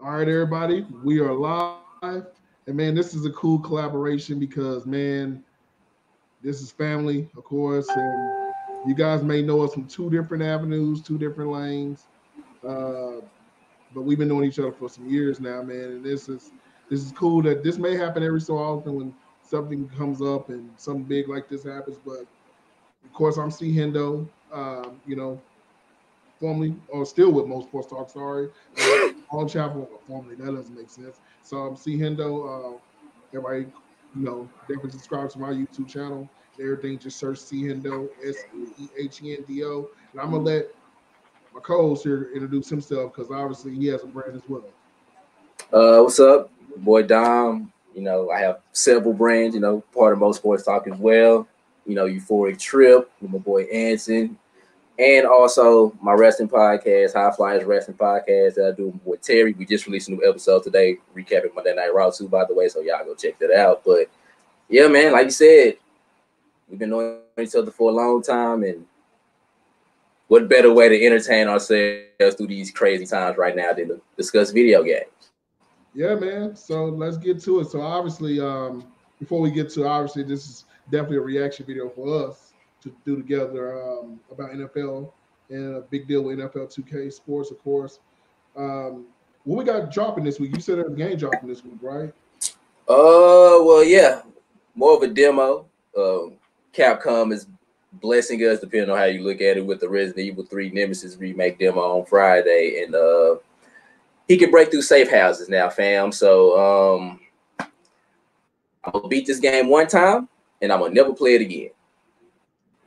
All right, everybody, we are live. And man, this is a cool collaboration because man, this is family, of course, and you guys may know us from two different avenues, two different lanes. Uh, but we've been knowing each other for some years now, man. And this is cool that this may happen every so often when something comes up and something big like this happens. But of course, I'm SeeHendo, formerly or still with Most Sports Talk. Sorry, on Chapel formerly. That doesn't make sense. So SeeHendo. Everybody, definitely subscribe to my YouTube channel. Everything just search SeeHendo, SeeHendo, and I'm gonna let my co-host here introduce himself because obviously he has a brand as well. What's up, boy Dom? I have several brands. Part of Most Sports Talk as well. Euphoric Trip with my boy Anson, and also my wrestling podcast, High Flyers Wrestling Podcast that I do with my boy Terry. We just released a new episode today, recapping Monday Night Raw too, by the way. So y'all go check that out. But yeah, man, like you said, we've been knowing each other for a long time, and what better way to entertain ourselves through these crazy times right now than to discuss video games? Yeah, man. So let's get to it. So obviously, before we get to obviously, this is definitely a reaction video for us to do together about NFL and a big deal with NFL 2K Sports, of course. What we got dropping this week? You said there's a game dropping this week, right? Well, yeah, more of a demo. Capcom is blessing us, depending on how you look at it, with the Resident Evil 3 Nemesis remake demo on Friday, and he can break through safe houses now, fam. So I'm gonna beat this game one time, and I'm gonna never play it again.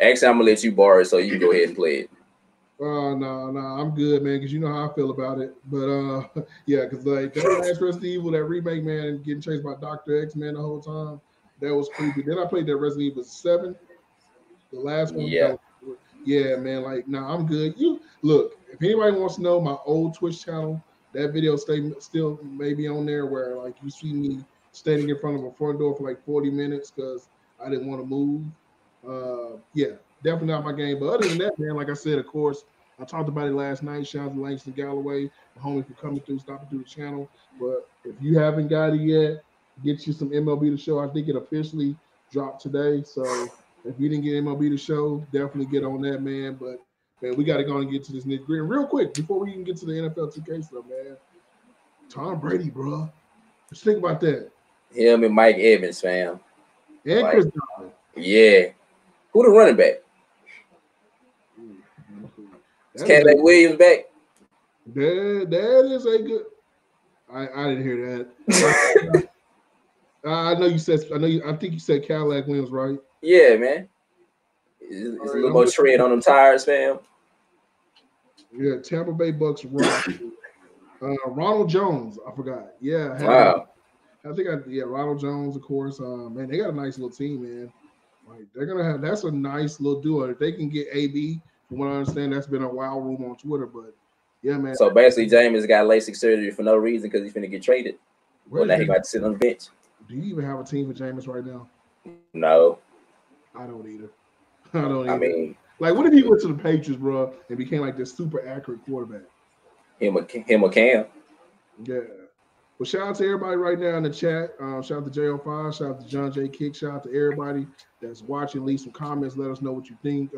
Actually, I'm gonna let you borrow it so you can go ahead and play it. No, I'm good, man, because you know how I feel about it. But yeah, because like that last Resident Evil, that remake, man, and getting chased by Dr. X, man, the whole time, that was creepy. Then I played that Resident Evil 7, the last one. Yeah. Yeah, man, like, nah, I'm good. You look, if anybody wants to know my old Twitch channel, that video still maybe on there where like you see me standing in front of a front door for like 40 minutes because I didn't want to move. Yeah, definitely not my game. But other than that, man, like I said, of course, I talked about it last night. Shout out to Langston Galloway, the homie, for coming through, stopping through the channel. But if you haven't got it yet, get you some MLB The Show. I think it officially dropped today. So if you didn't get MLB The Show, definitely get on that, man. But man, we got to go and get to this nitty gritty real quick before we even get to the NFL 2K stuff, man. Tom Brady, bro. Just think about that. Him and Mike Evans, fam. And Chris Godwin. Yeah. Who the running back? Is Cadillac Williams back? That is a good. I didn't hear that. I know you said. I think you said Cadillac Williams, right? Yeah, man. It's a little more tread on them tires, fam. Yeah, Tampa Bay Bucks run. Ronald Jones, I forgot. Yeah. Wow. Ronald Jones, of course. Man, they got a nice little team, man. Like they're gonna have. That's a nice little duo. If they can get AB, from what I understand, that's been a wild room on Twitter. But yeah, man. So basically, James got LASIK surgery for no reason because he's finna get traded. Well, now he got to sit on the bench. Do you even have a team for Jameis right now? No. I don't either. I mean, like, what if he went to the Patriots, bro, and became like this super accurate quarterback? Him or Cam. Yeah. Well, shout out to everybody right now in the chat. Shout out to JO5. Shout out to John J. Kick. Shout out to everybody that's watching. Leave some comments. Let us know what you think.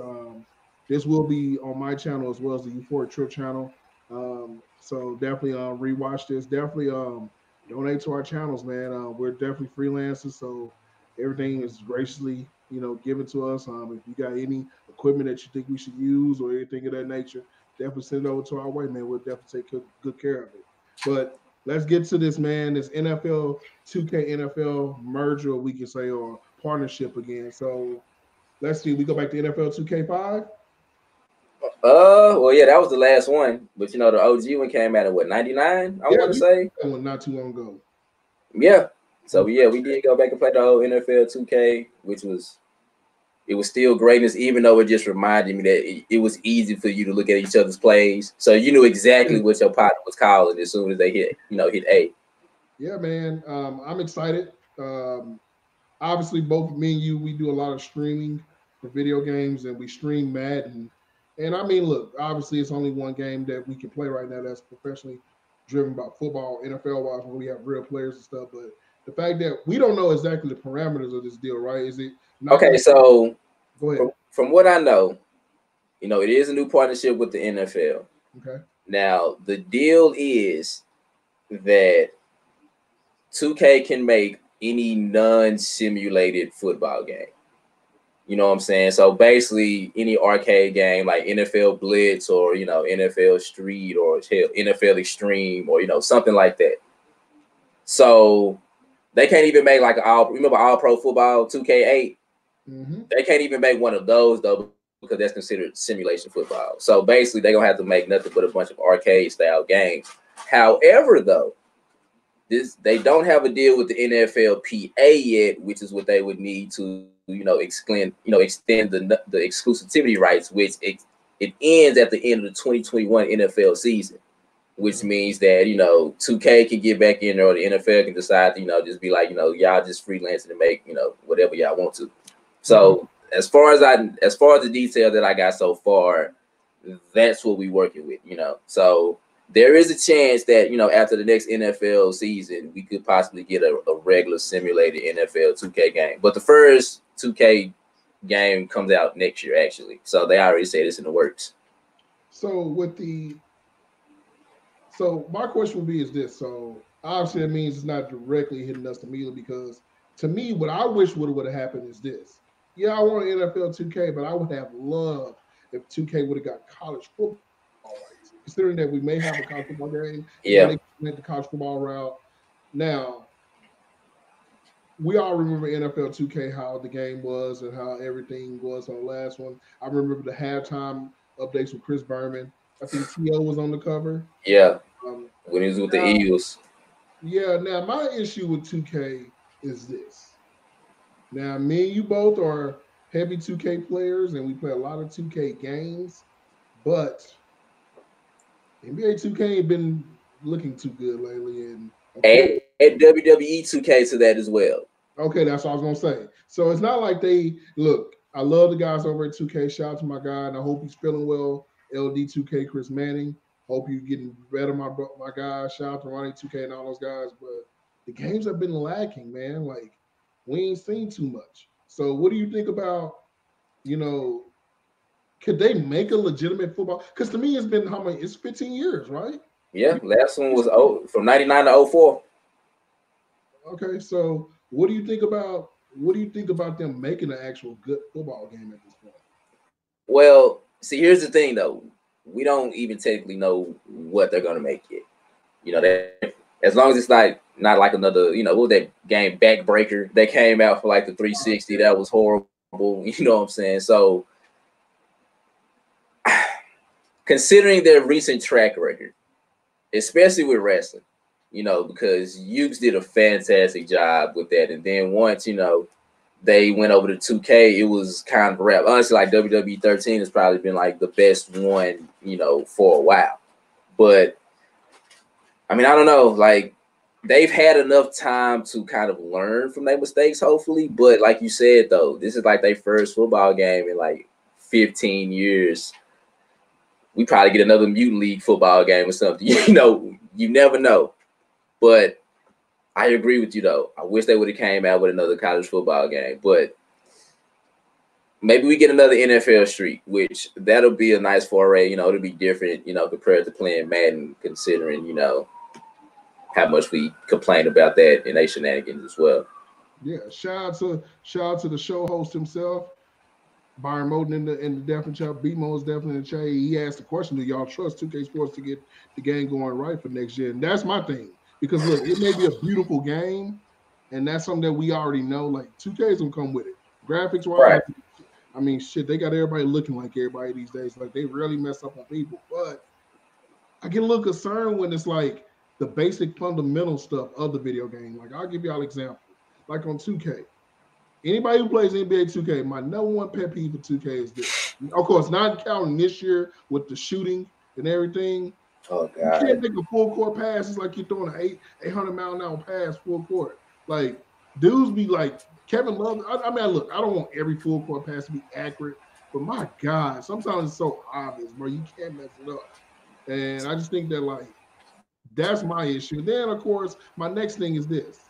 This will be on my channel as well as the Euphoric Trip channel. So definitely rewatch this. Definitely donate to our channels, man. We're definitely freelancers, so everything is graciously, given to us. If you got any equipment that you think we should use or anything of that nature, definitely send it over to our way, man. We'll definitely take good care of it. But let's get to this, man. This NFL 2K NFL merger, we can say, or partnership again. So let's see. We go back to NFL 2K5. Well, yeah, that was the last one. But the OG one came out at what, 99? I want to say. That one not too long ago. Yeah. So yeah, we did go back and play the whole NFL 2K, which was still greatness, even though it just reminded me that it was easy for you to look at each other's plays. So you knew exactly what your partner was calling as soon as they hit A. Yeah, man. I'm excited. Obviously, both me and you, we do a lot of streaming for video games, and we stream Madden. And I mean, look, obviously, it's only one game that we can play right now that's professionally driven by football, NFL wise, when we have real players and stuff. But the fact that we don't know exactly the parameters of this deal, right? Is it not okay? So go ahead. From what I know, it is a new partnership with the NFL. Okay. Now the deal is that 2K can make any non-simulated football game. You know what I'm saying? So basically, any arcade game like NFL Blitz or NFL Street or NFL Extreme or something like that. So they can't even make like remember All Pro Football 2K8? Mm-hmm. They can't even make one of those though because that's considered simulation football. So basically, they're gonna have to make nothing but a bunch of arcade style games. However, though, they don't have a deal with the NFLPA yet, which is what they would need to extend the exclusivity rights, which it ends at the end of the 2021 NFL season, which means that 2K can get back in there, or the NFL can decide to just be like y'all just freelancing and make whatever y'all want to. So as far as the detail that I got so far, that's what we working with. So there is a chance that after the next NFL season, we could possibly get a regular simulated NFL 2K game. But the first 2K game comes out next year, actually. So they already said it's in the works. So my question would be is this. So obviously that means it's not directly hitting us immediately, because to me, what I wish would have happened is this. Yeah, I want an NFL 2K, but I would have loved if 2K would have got college football rights, considering that we may have a college football game. Yeah. They went the college football route. Now, we all remember NFL 2K, how the game was and how everything was on the last one. I remember the halftime updates with Chris Berman. I think T.O. was on the cover. Yeah, when he was with the Eagles. Yeah, now my issue with 2K is this. Now, me and you both are heavy 2K players, and we play a lot of 2K games, but NBA 2K ain't been looking too good lately. And WWE 2K to that as well. Okay, that's what I was going to say. So it's not like look, I love the guys over at 2K. Shout out to my guy, and I hope he's feeling well. LD2K, Chris Manning. Hope you're getting better, my guy. Shout out to Ronnie 2K and all those guys. But the games have been lacking, man. Like, we ain't seen too much. So what do you think about, could they make a legitimate football? Because to me, it's been how many? It's 15 years, right? Yeah, last one was from 99 to 04. Okay, so what do you think about them making an actual good football game at this point? Well, see, here's the thing though. We don't even technically know what they're gonna make yet. As long as it's not like another, what was that game Backbreaker that came out for like the 360, that was horrible. You know what I'm saying? So considering their recent track record, especially with wrestling, because Ukes did a fantastic job with that. And then once, they went over to 2K, it was kind of a wrap. Honestly, like WWE 13 has probably been like the best one, for a while. But I mean, I don't know, like they've had enough time to kind of learn from their mistakes, hopefully. But like you said, though, this is like their first football game in like 15 years. We probably get another Mutant League football game or something. You never know. But I agree with you, though. I wish they would have came out with another college football game. But maybe we get another NFL Street, which that'll be a nice foray. It'll be different, compared to playing Madden, considering, how much we complain about that in their shenanigans as well. Yeah, shout out to the show host himself, Byron Moden in the definite chat. B-Mo is definitely in the chat. He asked the question, do y'all trust 2K Sports to get the game going right for next year? And that's my thing. Because look, it may be a beautiful game, and that's something that we already know. Like 2K's gonna come with it. Graphics wise, right. I mean, shit, they got everybody looking like everybody these days. Like they really mess up on people. But I get a little concerned when it's like the basic fundamental stuff of the video game. Like I'll give y'all an example. Like on 2K. Anybody who plays NBA 2K, my number one pet peeve for 2K is this. Of course, not counting this year with the shooting and everything. Oh, God. You can't take a full court pass. It's like you're throwing an 800-mile-an-hour pass full court. Like, dudes be like, Kevin Love. I mean, look, I don't want every full court pass to be accurate, but my God, sometimes it's so obvious, bro. You can't mess it up. And I just think that, like, That's my issue. Then, of course, my next thing is this.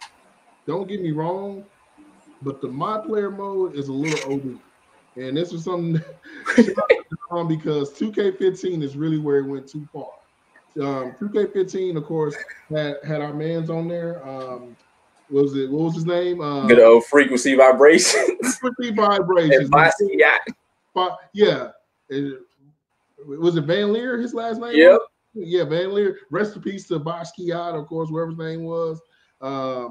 Don't get me wrong, but the My Player mode is a little OD. And this was something because 2K15 is really where it went too far. 2K15, of course, had our mans on there. What was his name? Good old frequency vibrations. Frequency vibrations. Yeah. Was it Van Leer, his last name? Yep. Yeah, Van Leer. Rest in peace to Basquiat, of course, whoever his name was. I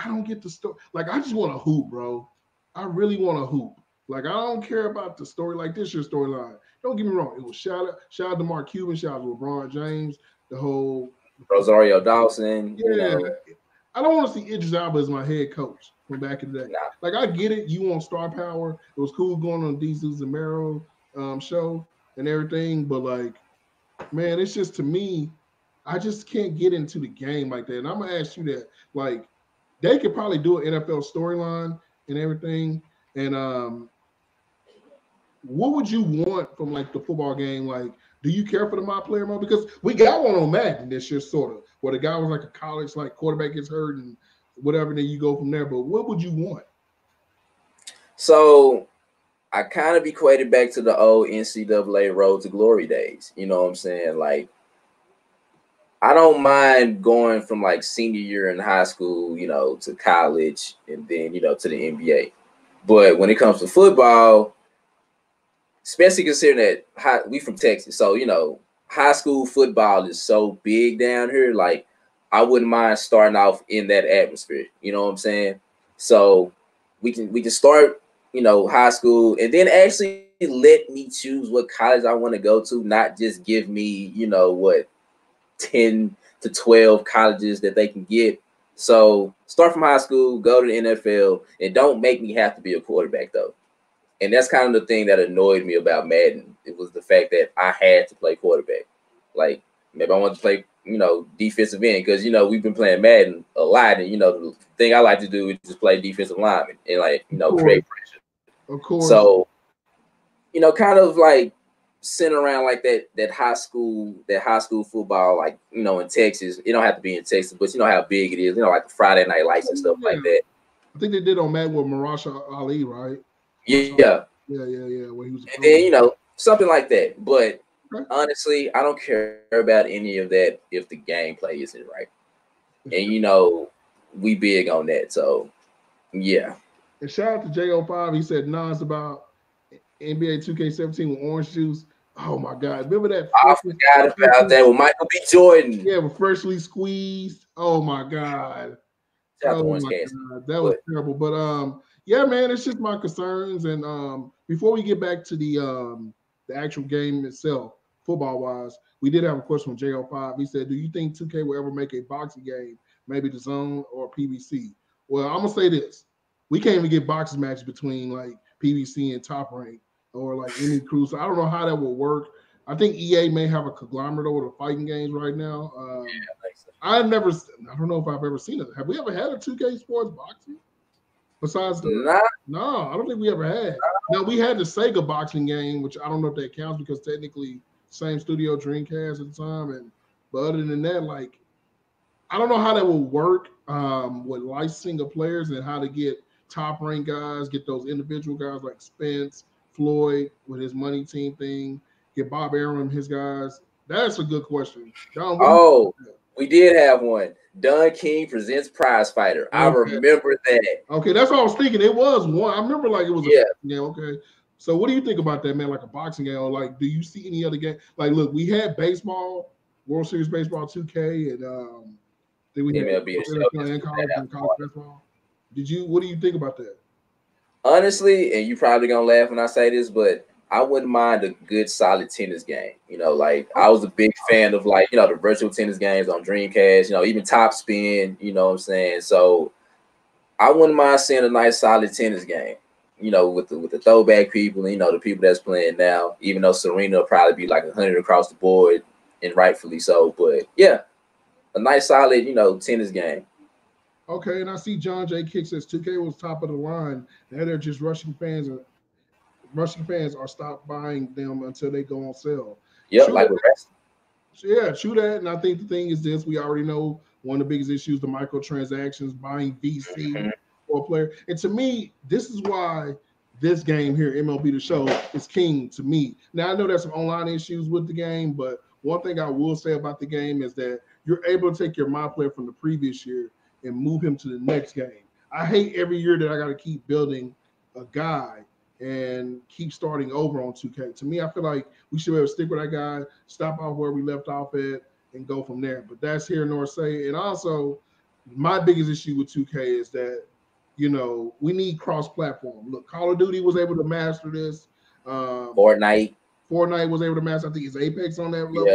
don't get the story. Like, I just want to hoop, bro. I really want to hoop. Like, I don't care about the story. Like, this your storyline. Don't get me wrong. It was shout out to Mark Cuban, shout out to LeBron James, the whole Rosario Dawson. Yeah. You know. I don't want to see Idris Elba as my head coach from back in the day. Nah. Like, I get it. You want star power. It was cool going on Jesus Zamero show and everything. But, like, man, it's just, to me, I just can't get into the game like that. And I'm going to ask you that. Like, they could probably do an NFL storyline and everything. And what would you want from, like, the football game? Like, do you care for the My Player mode? Because we got one on Madden this year, sort of, where the guy was like a college, like, quarterback gets hurt and whatever, then you go from there. But what would you want? So I kind of equated back to the old NCAA Road to Glory days. You know what I'm saying? Like, I don't mind going from, like, senior year in high school, you know, to college and then, you know, to the NBA. But when it comes to football, especially considering that we from Texas, so, you know, high school football is so big down here. Like, I wouldn't mind starting off in that atmosphere. You know what I'm saying? So we can start, you know, high school, and then actually let me choose what college I want to go to, not just give me, you know, what 10 to 12 colleges that they can get. So start from high school, go to the NFL, and don't make me have to be a quarterback, though. And that's kind of the thing that annoyed me about Madden. It was the fact that I had to play quarterback. Like, maybe I wanted to play, you know, defensive end, because, you know, we've been playing Madden a lot, and, you know, the thing I like to do is just play defensive lineman and, like, you know, create pressure. Of course. So, you know, kind of like center around like that high school football, like, you know, in Texas. It don't have to be in Texas, but you know how big it is. You know, like the Friday night lights and stuff like that. I think they did on Madden with Marash Ali, right? Yeah. When he was and then, you know, something like that. But honestly, I don't care about any of that if the gameplay isn't right. And, you know, we big on that. So, yeah. And shout out to J05. He said, it's about NBA 2K17 with orange juice. Oh, my God. Remember that? I forgot about that with Michael B. Jordan. Yeah, with freshly squeezed. Oh, my God. That was terrible. But, yeah, man, it's just my concerns. And before we get back to the actual game itself, football-wise, we did have a question from JL5. He said, do you think 2K will ever make a boxing game, maybe the Zone or PVC? Well, I'm going to say this. We can't even get boxing matches between, like, PVC and Top Rank or, like, any crew. So I don't know how that will work. I think EA may have a conglomerate over the fighting games right now. I don't know if I've ever seen it. Have we ever had a 2K Sports boxing? Besides no, I don't think we ever had. Now, we had the Sega boxing game, which I don't know if that counts because technically same studio, Dreamcast at the time. But other than that, like, I don't know how that will work with licensing of players and how to get top rank guys, get those individual guys like Spence, Floyd with his money team thing, get Bob Arum, his guys. That's a good question. Don, we did have one. Don King presents Prize Fighter. I remember that. Okay, that's what I was thinking. It was one. I remember like it was a game. Okay. So what do you think about that, man? Like a boxing game, or like do you see any other game? Like, look, we had baseball, World Series Baseball 2K, and then we had college baseball. What do you think about that? Honestly, and you probably gonna laugh when I say this, but I wouldn't mind a good solid tennis game. You know, like I was a big fan of like, you know, the virtual tennis games on Dreamcast, you know, even Top Spin, you know what I'm saying? So I wouldn't mind seeing a nice solid tennis game, you know, with the throwback people and, you know, the people that's playing now, even though Serena will probably be like 100 across the board and rightfully so. But yeah, a nice solid, you know, tennis game. Okay, and I see John J. Kick says 2K was top of the line. Now they're just rushing fans are stopped buying them until they go on sale. Yep, like with wrestling. So yeah, true that. And I think the thing is this: we already know one of the biggest issues, the microtransactions, buying VC for a player. And to me, this is why this game here, MLB The Show, is king to me. Now I know there's some online issues with the game, but one thing I will say about the game is that you're able to take your my player from the previous year and move him to the next game. I hate every year that I got to keep building a guy and keep starting over on 2K. To me, I feel like we should be able to stick with that guy, stop off where we left off at, and go from there. But that's here nor say. And also, my biggest issue with 2K is that, we need cross-platform. Look, Call of Duty was able to master this. Fortnite was able to master. I think it's Apex on that level.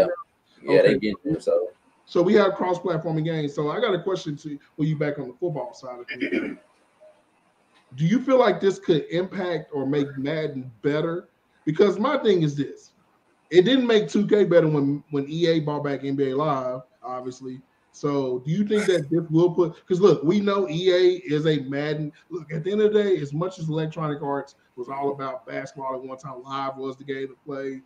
Yeah, okay. They get them. So we have cross-platforming games. So I got a question to you back on the football side of things. Do you feel like this could impact or make Madden better? Because my thing is this. It didn't make 2K better when EA bought back NBA Live, obviously. So do you think that this will put – because, look, we know EA is a Madden – look, at the end of the day, as much as Electronic Arts was all about basketball at one time, Live was the game to play,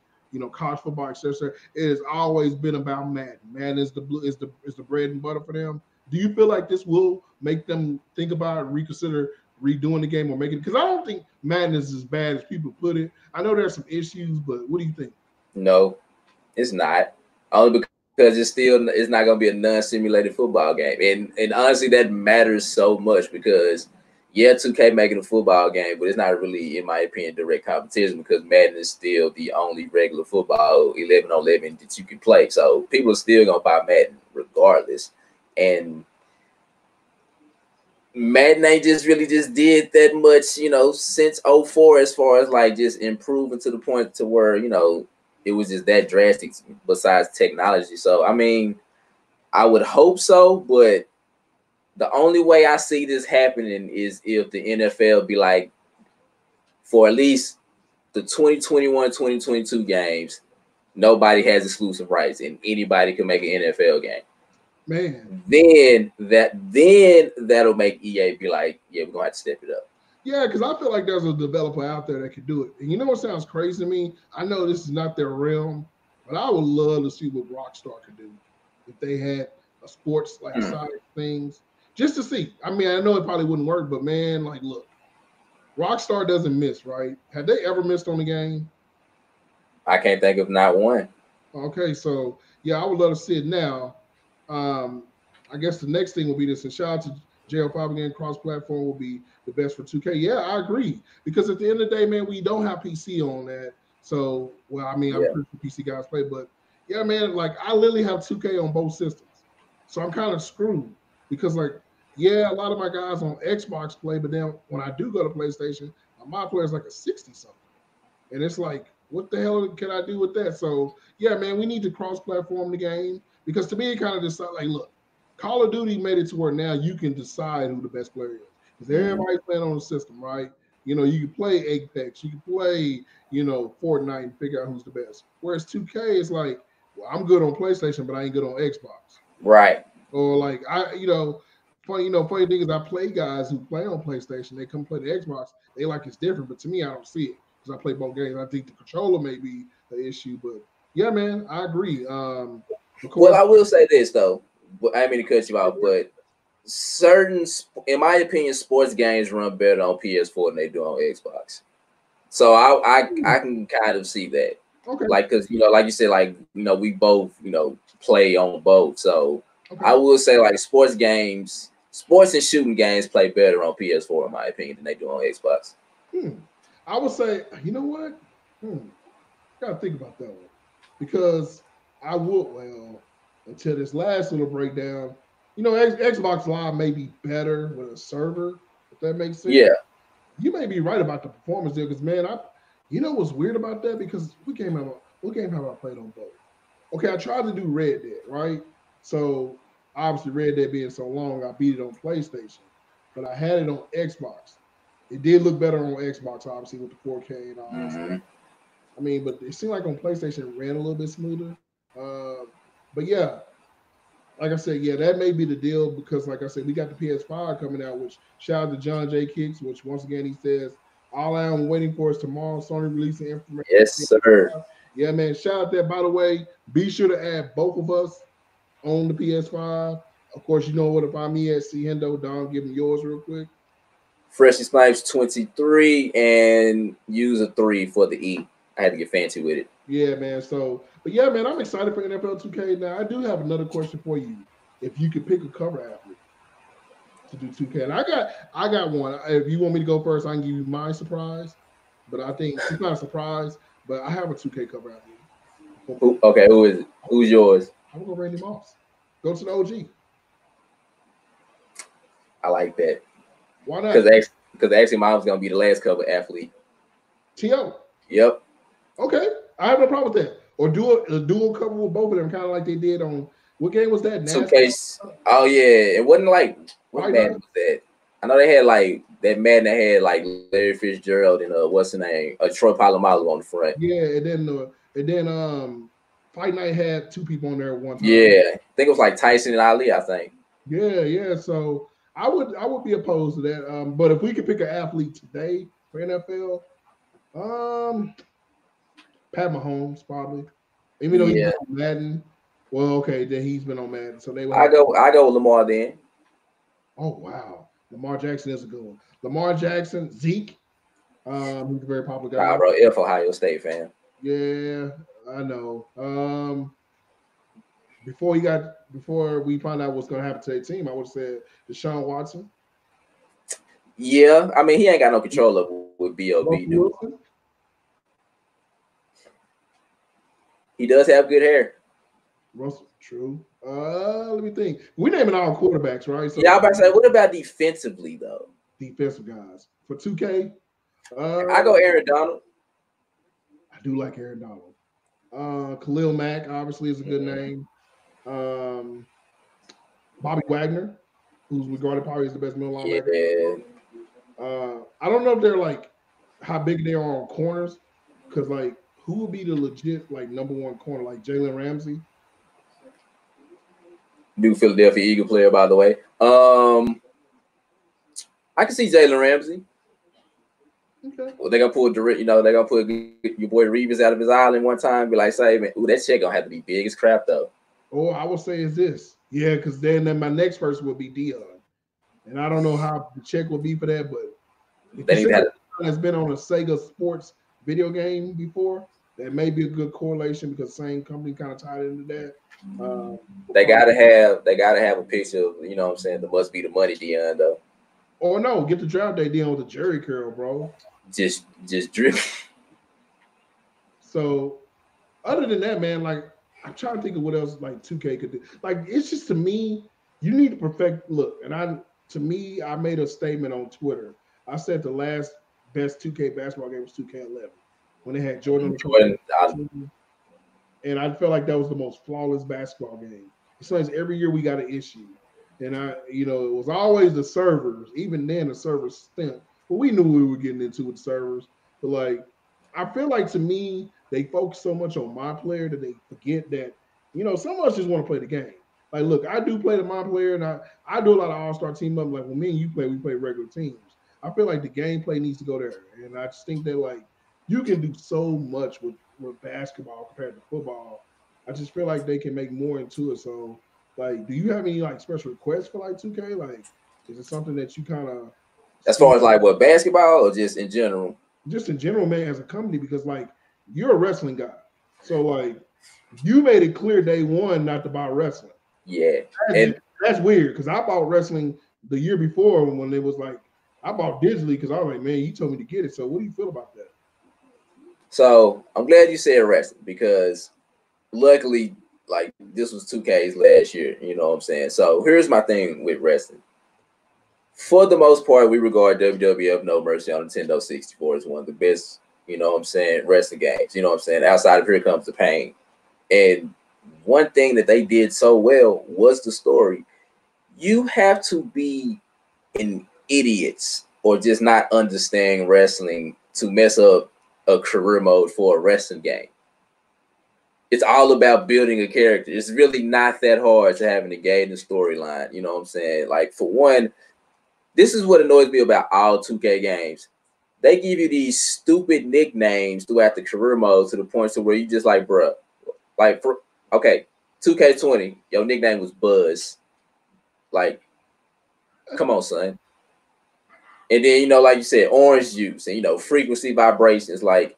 college football, etc. It has always been about Madden. Madden is the bread and butter for them. Do you feel like this will make them think about it, reconsider redoing the game or making it? Because I don't think Madden is as bad as people put it. I know there's some issues, but what do you think? No, it's not. Only because it's not going to be a non-simulated football game. And honestly, that matters so much because, yeah, 2K making a football game, but it's not really, in my opinion, direct competition because Madden is still the only regular football 11-on-11 that you can play. So people are still going to buy Madden regardless. And Madden ain't just did that much, since 04 as far as like just improving to the point to where, it was just that drastic besides technology. So, I mean, I would hope so, but the only way I see this happening is if the NFL be like, for at least the 2021-2022 games, nobody has exclusive rights and anybody can make an NFL game. Man. Then that'll make EA be like, yeah, we're going to have to step it up. Yeah, because I feel like there's a developer out there that could do it. And you know what sounds crazy to me? I know this is not their realm, but I would love to see what Rockstar could do if they had a sports side of things, just to see. I mean, I know it probably wouldn't work, but man, like, look, Rockstar doesn't miss, right? Have they ever missed on the game? I can't think of not one. Okay, so yeah, I would love to see it now. I guess the next thing will be this. And shout out to JL5 again, cross-platform will be the best for 2K. Yeah, I agree. Because at the end of the day, man, we don't have PC on that. So, well, I mean, I'm pretty sure PC guys play, but yeah, man, like I literally have 2K on both systems. So I'm kind of screwed because, like, yeah, a lot of my guys on Xbox play, but then when I do go to PlayStation, my player is like a 60-something. And it's like, what the hell can I do with that? So, yeah, man, we need to cross-platform the game because to me, it kind of decide, like, look, Call of Duty made it to where now you can decide who the best player is. Because everybody's playing on the system, right? You can play Apex, you can play, Fortnite and figure out who's the best. Whereas 2K is like, well, I'm good on PlayStation, but I ain't good on Xbox. Right. Or like funny thing is I play guys who play on PlayStation, they come play the Xbox, they like it's different, but to me, I don't see it. Because I play both games. I think the controller may be the issue, but yeah, man, I agree. Of course, well, I will say this though. I didn't mean to cut you out, but in my opinion, sports games run better on PS4 than they do on Xbox. So I can kind of see that. Okay. Like, because like you said, like we both play on both. So I will say like sports and shooting games play better on PS4 in my opinion than they do on Xbox. I would say, you know what? Gotta think about that one because I would until this last little breakdown. Xbox Live may be better with a server, if that makes sense. Yeah. You may be right about the performance there, because man, what's weird about that? Because what game have I played on both? Okay, I tried to do Red Dead, right? So obviously Red Dead being so long, I beat it on PlayStation, but I had it on Xbox. It did look better on Xbox, obviously, with the 4K and all that stuff. I mean, but it seemed like on PlayStation it ran a little bit smoother. But yeah, like I said, yeah, that may be the deal because, like I said, we got the PS5 coming out, which shout out to John J. Kicks, which once again he says, all I am waiting for is tomorrow Sony releasing information. Yes, sir. Yeah, man. Shout out there. By the way, be sure to add both of us on the PS5. Of course, you know what to find me at SeeHendo. Don, give me yours real quick. Freshly Snipes 23 and use a 3 for the E. I had to get fancy with it. Yeah, man. So, but yeah, man, I'm excited for NFL 2K. Now, I do have another question for you. If you could pick a cover athlete to do 2K, and I got one. If you want me to go first, I can give you my surprise. But I think it's not a surprise. But I have a 2K cover athlete. Okay, who is it? Who's yours? I'm gonna go Randy Moss. Go to the OG. I like that. Why not? Because actually, mine was gonna be the last cover athlete. T.O. Yep. Okay, I have no problem with that. Or do a dual cover with both of them, kind of like they did on what game was that? 2K. Oh yeah, it wasn't like what Madden was that? I know they had like that Madden that had like Larry Fitzgerald and what's the name? Troy Polamalu on the front. Yeah, and then Fight Night had 2 people on there at one time. Yeah, I think it was like Tyson and Ali. I think. Yeah. So I would be opposed to that. But if we could pick an athlete today for NFL, Pat Mahomes probably. Even though he's been on Madden. Well, okay, then he's been on Madden. So I go with Lamar then. Oh wow. Lamar Jackson is a good one. Lamar Jackson, Zeke. He's a very popular guy. Nah, bro, if Ohio State fan. Yeah, I know. Before we found out what's gonna happen to their team, I would have said Deshaun Watson. Yeah, I mean he ain't got no control of what B.O.B. do. He does have good hair. Russell, true. Let me think. We naming all quarterbacks, right? So yeah, I was about to say, what about defensively though? Defensive guys for 2K. I go Aaron Donald. I do like Aaron Donald. Khalil Mack obviously is a good name. Bobby Wagner, who's regarded probably as the best middle linebacker. Yeah. I don't know if they're like how big they are on corners, because like who would be the legit like number 1 corner, like Jalen Ramsey? New Philadelphia Eagle player, by the way. I can see Jalen Ramsey. Okay. Well, they're gonna pull your boy Reeves out of his island one time. Be like, say, man, ooh, that check gonna have to be big as crap though. Oh, I will say is this, yeah, because then my next person would be Dion, and I don't know how the check will be for that, but has been on a Sega Sports video game before, that may be a good correlation because same company kind of tied into that. They gotta have a picture of, you know what I'm saying, the must be the money Dion though. Or no, get the draft day Dion with the Jerry curl, bro. Just drip. So other than that, man, like I'm trying to think of what else like 2K could do. Like it's just, to me, you need to perfect look. And I made a statement on Twitter. I said the last best 2K basketball game was 2K11 when they had Jordan. And I felt like that was the most flawless basketball game. It's like every year we got an issue. And it was always the servers. Even then, the servers stink. But we knew we were getting into with servers. But like, I feel like, to me, they focus so much on my player that they forget that, some of us just want to play the game. Like, look, I do play the my player, and I do a lot of all-star team up. Like, when me and you play, we play regular teams. I feel like the gameplay needs to go there. And I just think that, like, you can do so much with basketball compared to football. I just feel like they can make more into it. So, like, do you have any like special requests for like 2K? Like, is it something that you kind of, as far as like what, basketball or just in general? Just in general, man, as a company, because like you're a wrestling guy, so like you made it clear day one not to buy wrestling. Yeah, that's weird because I bought wrestling the year before when it was like I bought digitally because I was like, man, you told me to get it. So what do you feel about that? So I'm glad you said wrestling because luckily, like, this was 2K's last year, you know what I'm saying? So here's my thing with wrestling. For the most part, we regard WWF No Mercy on Nintendo 64 as one of the best, you know what I'm saying, wrestling games, you know what I'm saying, outside of Here Comes the Pain. And one thing that they did so well was the story. You have to be an idiot or just not understand wrestling to mess up a career mode for a wrestling game. It's all about building a character. It's really not that hard to have an engaging storyline. You know what I'm saying? Like, for one, this is what annoys me about all 2K games. they give you these stupid nicknames throughout the career mode to the point to where you just like, bruh, like okay, 2K20, your nickname was Buzz. Like, come on, son. And then, like you said, orange juice and, frequency vibrations. Like,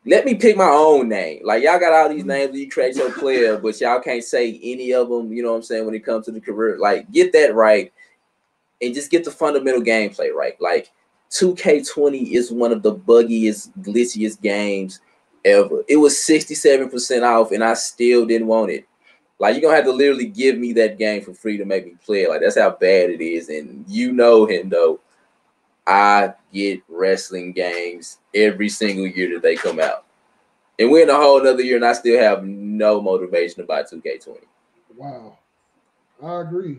let me pick my own name. Like, y'all got all these names that you create your player, but y'all can't say any of them, you know what I'm saying, when it comes to the career. Like, get that right and just get the fundamental gameplay right. Like, 2K20 is one of the buggiest, glitchiest games ever. It was 67% off, and I still didn't want it. Like, you're going to have to literally give me that game for free to make me play it. Like, that's how bad it is. And Hendo, I get wrestling games every single year that they come out. And we're in a whole other year, and I still have no motivation to buy 2K20. Wow. I agree.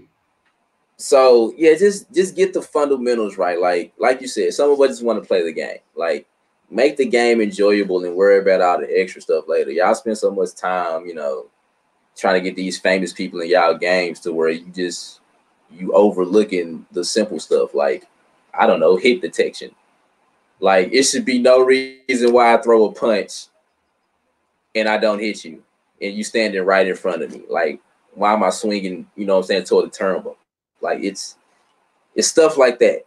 So, yeah, just get the fundamentals right. Like you said, some of us just want to play the game. Like, make the game enjoyable and worry about all the extra stuff later. Y'all spend so much time, trying to get these famous people in y'all games to where you overlooking the simple stuff. Like, I don't know, hit detection. Like, it should be no reason why I throw a punch and I don't hit you and you standing right in front of me. Like, why am I swinging, toward the turnbuckle? Like, it's stuff like that.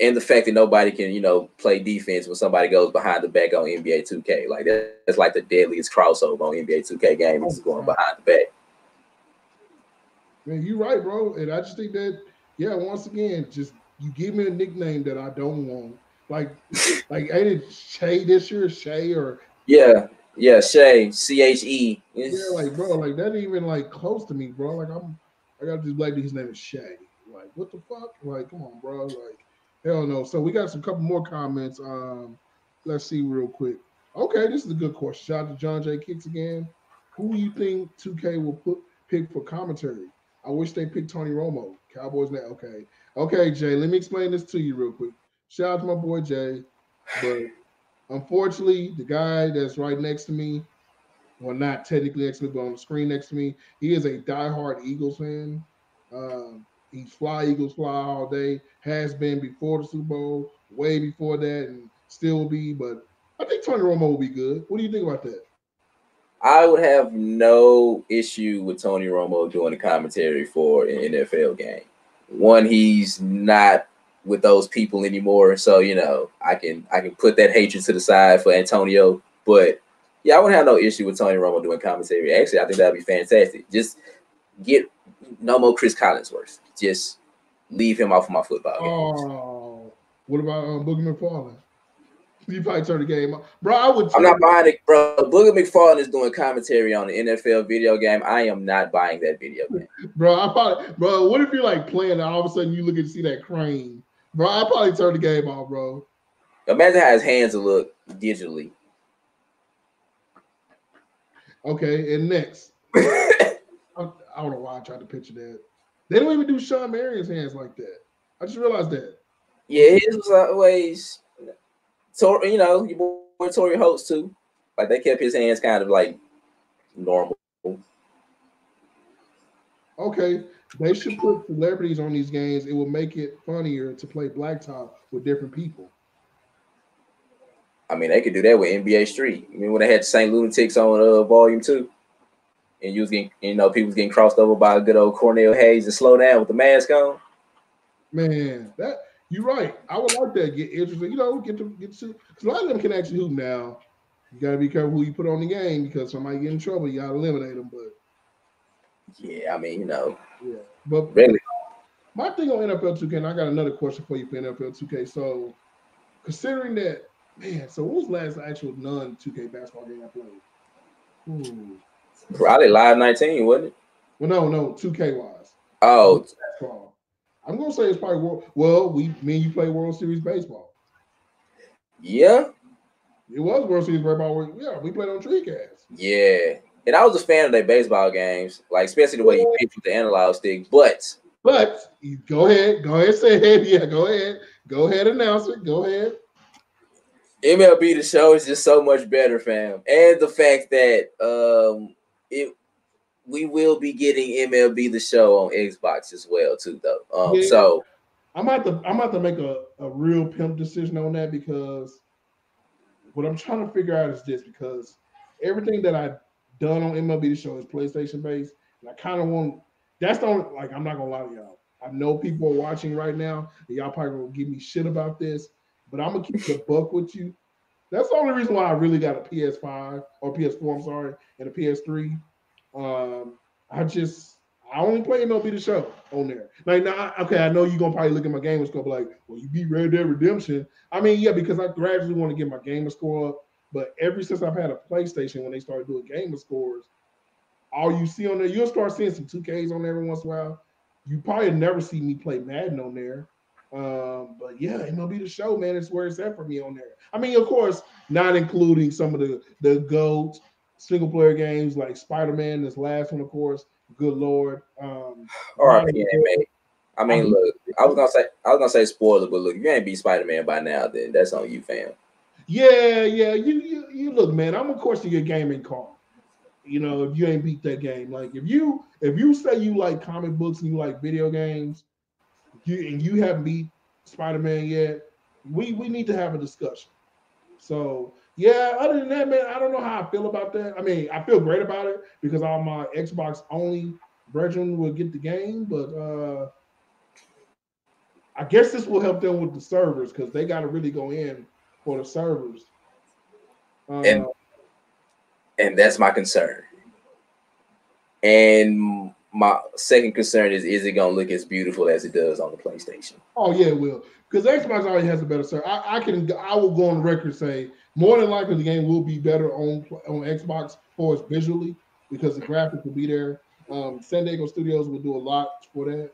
And the fact that nobody can, play defense when somebody goes behind the back on NBA 2K. Like, that's like the deadliest crossover on NBA 2K game is going behind the back. Man, you're right, bro. And I just think that, yeah, once again, just you give me a nickname that I don't want. Like ain't it Shay this year? Shay or Yeah, Shay, CHE. Yeah, like, bro, like that ain't even like close to me, bro. Like I got this black dude, his name is Shay. Like, what the fuck? Like, come on, bro. Like, hell no. So we got some couple more comments. Let's see real quick. Okay, this is a good question. Shout out to John J. Kicks again. Who you think 2K will pick for commentary? I wish they picked Tony Romo. Cowboys now. Okay, Jay. Let me explain this to you real quick. Shout out to my boy Jay, but unfortunately, the guy that's right next to me, well, not technically next to me, but on the screen next to me, he is a diehard Eagles fan. He's fly Eagles fly all day. Has been before the Super Bowl, way before that, and still will be. But I think Tony Romo will be good. What do you think about that? I would have no issue with Tony Romo doing the commentary for an NFL game. One, he's not with those people anymore, so I can put that hatred to the side for Antonio. But yeah, I wouldn't have no issue with Tony Romo doing commentary. Actually, I think that'd be fantastic. Just get no more Chris Collinsworth. Just leave him off of my football games. Oh, what about Boogie McFarland? You probably turn the game off. Bro, I'm not buying it, bro. Boogie McFarland is doing commentary on the NFL video game. I am not buying that video game. Bro, what if you're like playing and all of a sudden you look and see that crane? Bro, I probably turn the game off, bro. Imagine how his hands will look digitally. Okay, and next. I don't know why I tried to picture that. They don't even do Sean Marion's hands like that. I just realized that. Yeah, his was always, your boy Torrey Holtz too. Like, they kept his hands kind of like normal. Okay, they should put celebrities on these games. It will make it funnier to play blacktop with different people. I mean, they could do that with NBA Street. I mean, when they had St. Lunatics on Volume 2, and you was getting, people was getting crossed over by a good old Cornell Hayes and Slow Down with the mask on. Man, you're right. I would like that. Get interested. Get to because a lot of them can actually hoop now. You got to be careful who you put on the game because somebody get in trouble. You got to eliminate them. But yeah, I mean, yeah. But really, my thing on NFL 2K, and I got another question for you for NFL 2K. So, considering that, man, so what was the last actual non-2K basketball game I played? Probably Live 19, wasn't it? Well, no, 2K wise. Oh, basketball. I'm gonna say it's probably me and you play World Series baseball. Yeah, it was World Series baseball. Yeah, we played on Treecast. Yeah, and I was a fan of their baseball games, like especially the way you pitch with the analog stick. But go ahead, say it. Yeah, go ahead, announce it. Go ahead. MLB The Show is just so much better, fam, and the fact that we will be getting MLB The Show on Xbox as well too, though. Yeah. So I'm about to make a real pimp decision on that, because what I'm trying to figure out is this, because everything that I've done on MLB The Show is PlayStation based, and I kind of want, that's the only, like, I'm not gonna lie to y'all. I know people are watching right now, and y'all probably gonna give me shit about this, but I'm gonna keep the buck with you. That's the only reason why I really got a PS5 or PS4, I'm sorry, and a PS3. Um, I only play MLB The Show on there. Like now, okay, I know you're gonna probably look at my gamer score, like, well, you beat Red Dead Redemption. I mean, yeah, because I gradually want to get my gamer score up. But ever since I've had a PlayStation, when they started doing gamer scores, all you see on there, you'll start seeing some 2Ks on there every once in a while. You probably never see me play Madden on there. But yeah, MLB The Show, man, it's where it's at for me on there. I mean, of course, not including some of the GOAT single player games like Spider-Man, this last one, of course. Good Lord. RIP, man. I mean, look, I was gonna say spoiler, but look, if you ain't beat Spider-Man by now, then that's on you, fam. Yeah. You look, man. I'm of course your gaming card. You know, if you ain't beat that game, like if you say you like comic books and you like video games, and you haven't beat Spider-Man yet, we need to have a discussion. So yeah, other than that, man, I don't know how I feel about that. I mean, I feel great about it because all my Xbox only brethren will get the game, but I guess this will help them with the servers because they got to really go in for the servers. And that's my concern. And my second concern is it gonna look as beautiful as it does on the PlayStation? Oh yeah, it will. Because Xbox already has a better server. I will go on the record and say more than likely the game will be better on Xbox for us visually because the graphics will be there. San Diego Studios will do a lot for that.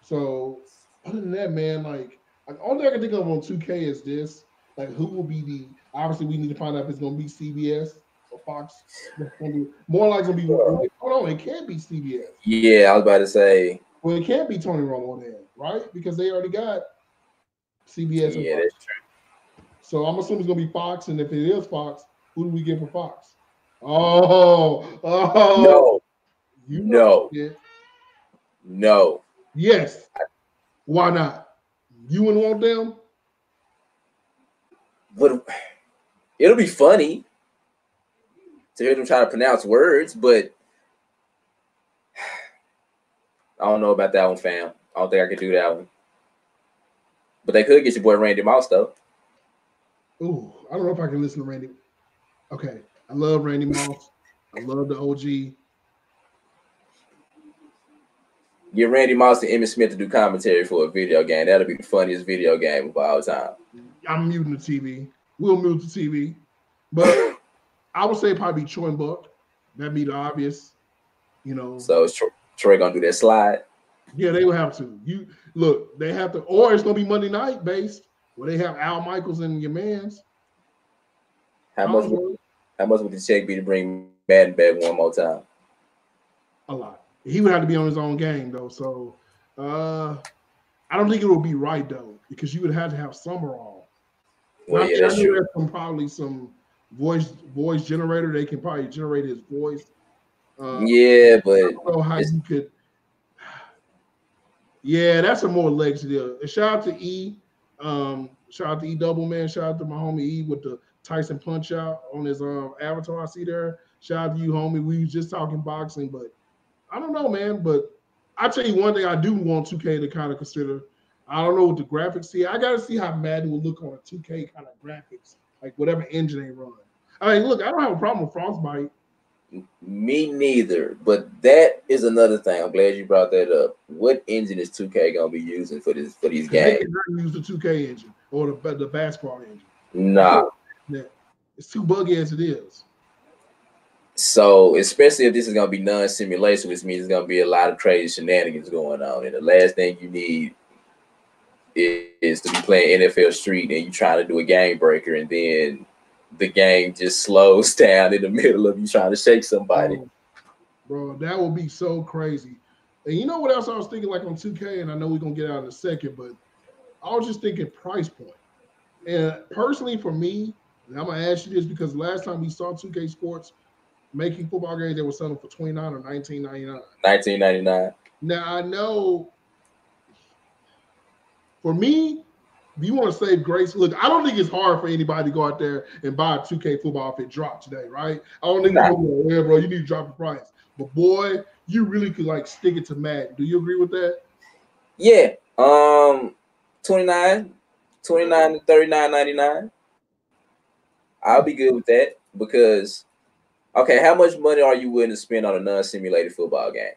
So other than that, man, like only thing I can think of on 2K is this. Like who will be the obviously we need to find out if it's gonna be CBS or Fox. More likely gonna be hold on, it can't be CBS. Yeah, I was about to say. Well, it can't be Tony Romo then, right? Because they already got CBS. Yeah, that's true. So I'm assuming it's gonna be Fox, and if it is Fox, who do we get for Fox? No. You know No. Yes. Why not? You wouldn't want them? But it'll be funny to hear them try to pronounce words, but I don't know about that one, fam. I don't think I could do that one. But they could get your boy Randy Moss, though. Ooh, I don't know if I can listen to Randy. Okay. I love Randy Moss. I love the OG. Get Randy Moss and Emmitt Smith to do commentary for a video game. That'll be the funniest video game of all time. I'm muting the TV. We'll mute the TV. But I would say probably Troy and Buck. That'd be the obvious, you know. So is Troy gonna do that slide? Yeah, they will have to. You look, they have to, or it's gonna be Monday night based, where they have Al Michaels and your mans. How much would the check be to bring Madden back one more time? A lot. He would have to be on his own game though. So I don't think it would be right though, because you would have to have Summerall. Well, yeah, that's true. Probably some voice generator. They can probably generate his voice. Yeah, but I don't know how you could. Yeah, that's a more legs deal. And shout out to E. Shout out to E Double Man. Shout out to my homie E with the Tyson punch out on his avatar. I see there. Shout out to you, homie. We was just talking boxing, but I don't know, man. But I tell you one thing I do want 2K to kind of consider. I don't know what the graphics see. I gotta see how Madden will look on a 2K kind of graphics, like whatever engine they run. I mean, look, I don't have a problem with Frostbite. Me neither, but that is another thing. I'm glad you brought that up. What engine is 2K gonna be using for these games? They cannot use the 2K engine or the basketball engine. Nah, it's too buggy as it is. So, especially if this is gonna be non-simulation, which means there's gonna be a lot of crazy shenanigans going on, and the last thing you need is to be playing NFL Street and you trying to do a game breaker, and then the game just slows down in the middle of you trying to shake somebody. Bro, that would be so crazy. And you know what else I was thinking, like on 2K, and I know we're going to get out in a second, but I was just thinking price point. And personally for me, and I'm going to ask you this because last time we saw 2K Sports making football games, they were selling for $29 or $19.99. $19.99. Now, I know For me, if you want to save grace, look, I don't think it's hard for anybody to go out there and buy a 2K football if it dropped today, right? I don't think people go, yeah, bro, you need to drop the price. But boy, you really could like stick it to Madden. Do you agree with that? Yeah. 29 to 39.99. I'll be good with that because okay, how much money are you willing to spend on a non-simulated football game?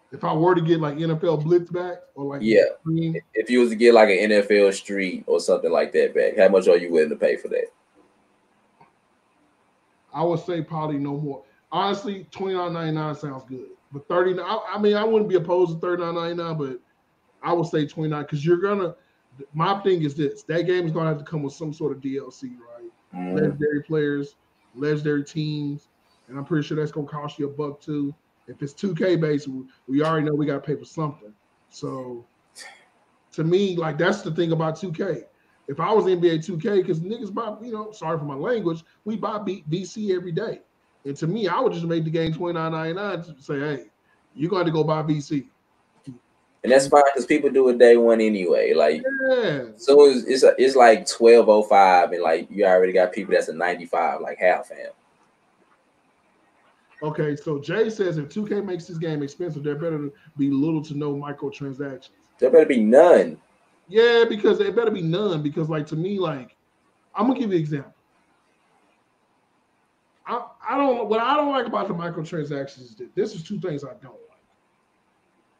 If I were to get like NFL Blitz back or like if you was to get like an NFL Street or something like that back, how much are you willing to pay for that? I would say probably no more. Honestly, $29.99 sounds good. But 39, I mean, I wouldn't be opposed to $39.99, but I would say 29 because you're gonna. My thing is this: that game is gonna have to come with some sort of DLC, right? Legendary players, legendary teams, and I'm pretty sure that's gonna cost you $1 too. If it's 2K based, we already know we got to pay for something. So to me, like that's the thing about 2K. If I was NBA 2K, because niggas buy, you know, sorry for my language, we buy VC every day. And to me, I would just make the game $29.99 to say, hey, you're going to go buy VC. And that's fine because people do it day one anyway. Like, so it's like 12:05, and like you already got people that's a 95, like half fam. Okay, so Jay says if 2K makes this game expensive, there better be little to no microtransactions. There better be none. Yeah, because there better be none. Because, like, to me, like, I'm gonna give you an example. What I don't like about the microtransactions is that this is two things I don't like.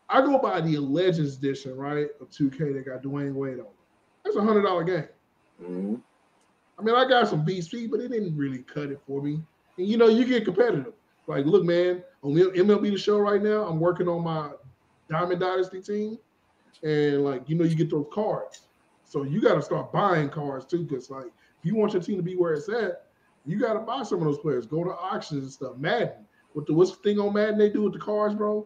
I go by the Legends edition, right, of 2K that got Dwayne Wade on it. That's a $100 game. I mean, I got some BC, but it didn't really cut it for me. And you know, you get competitive. Like, look, man, on MLB The Show right now, I'm working on my Diamond Dynasty team. And, like, you know, you get those cards. So you got to start buying cards, too, because, like, if you want your team to be where it's at, you got to buy some of those players. Go to auctions and stuff. Madden. What's the thing on Madden they do with the cards, bro?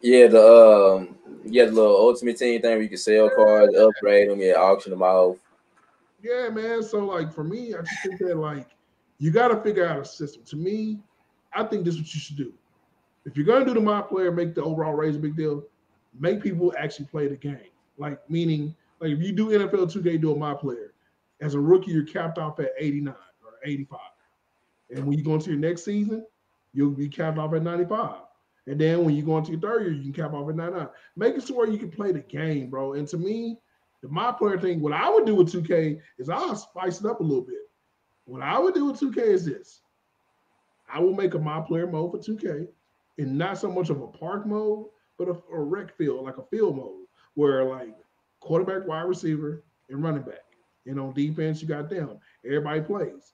Yeah, the little Ultimate Team thing where you can sell cards, upgrade them, auction them off. Yeah, man. So, like, for me, I just think that, like, you got to figure out a system. To me, I think this is what you should do. If you're going to do the My Player, make the overall raise a big deal, make people actually play the game. Like, meaning, like, if you do NFL 2K, do a My Player. As a rookie, you're capped off at 89 or 85. And when you go into your next season, you'll be capped off at 95. And then when you go into your third year, you can cap off at 99. Make it so where you can play the game, bro. And to me, the My Player thing, what I would do with 2K is I'll spice it up a little bit. What I would do with 2K is this. I will make a My Player mode for 2K and not so much of a park mode, but a rec field, like a field mode, where like quarterback, wide receiver, and running back. And on defense, you got them. Everybody plays.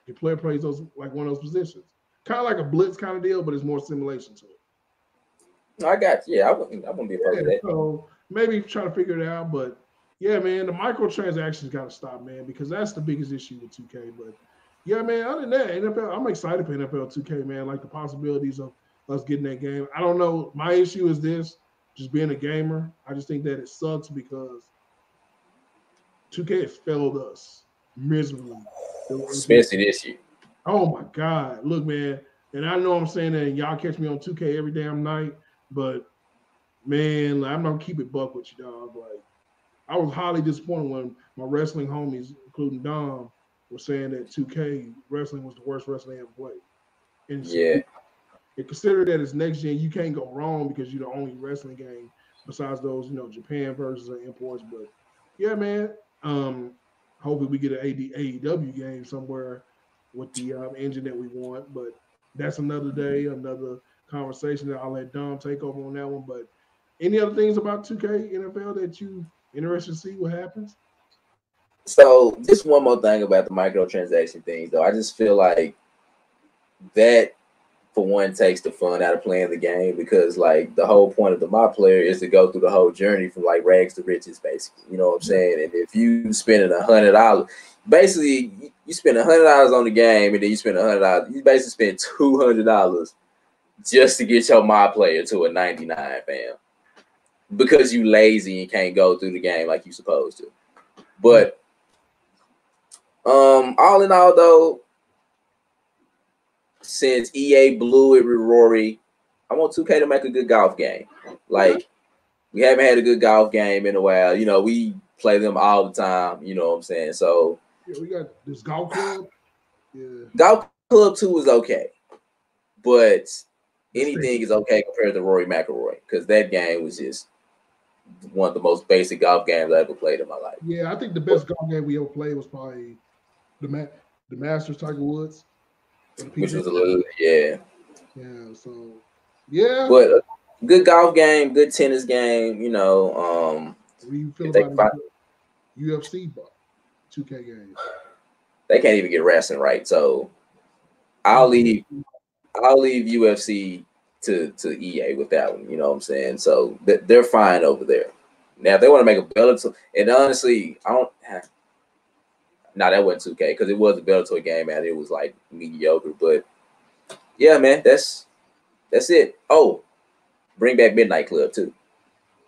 The player plays those like one of those positions. Kind of like a blitz kind of deal, but it's more simulation to it. I got you. Yeah, I wouldn't be opposed to that. So maybe try to figure it out, but yeah, man, the microtransactions got to stop, man, because that's the biggest issue with 2K. But yeah, man, other than that, NFL, I'm excited for NFL 2K, man. Like the possibilities of us getting that game. I don't know. My issue is this, just being a gamer. I just think that it sucks because 2K has failed us miserably. Especially this year. Oh my God. Look, man, and I know I'm saying that and y'all catch me on 2K every damn night, but man, I'm gonna keep it buck with you, dog. Like, I was highly disappointed when my wrestling homies, including Dom, were saying that 2K wrestling was the worst wrestling ever played. And yeah. And consider that it's next gen, you can't go wrong because you're the only wrestling game besides those, you know, Japan versions and imports. But yeah, man, hopefully we get an AEW game somewhere with the engine that we want. But that's another day, another conversation that I'll let Dom take over on that one. But any other things about 2K NFL that you interested to see what happens? So just one more thing about the microtransaction thing, though. I just feel like that, for one, takes the fun out of playing the game because, like, the whole point of the My Player is to go through the whole journey from, like, rags to riches, basically. You know what I'm saying? And if you spending $100, basically, you spend $100 on the game and then you spend $100. You basically spend $200 just to get your My Player to a 99, fam. Because you lazy and can't go through the game like you supposed to. But all in all, though, since EA blew it with Rory, I want 2K to make a good golf game. Like, we haven't had a good golf game in a while. You know, we play them all the time. You know what I'm saying? So yeah, we got this golf club. Yeah, golf club 2 is okay, but anything is okay compared to Rory McIlroy because that game was just one of the most basic golf games I ever played in my life. Yeah, I think the best golf game we ever played was probably the Masters, Tiger Woods, which was a little Yeah, so yeah. But a good golf game, good tennis game. You know, what do you feel about UFC 2K games? They can't even get wrestling right, so I'll leave UFC to EA with that one. You know what I'm saying? So they're fine over there. Now if they want to make a Bellator, and honestly, I don't. No, that wasn't 2K because it was a Bellator game and it was like mediocre. But yeah, man, that's it. Oh, bring back Midnight Club too.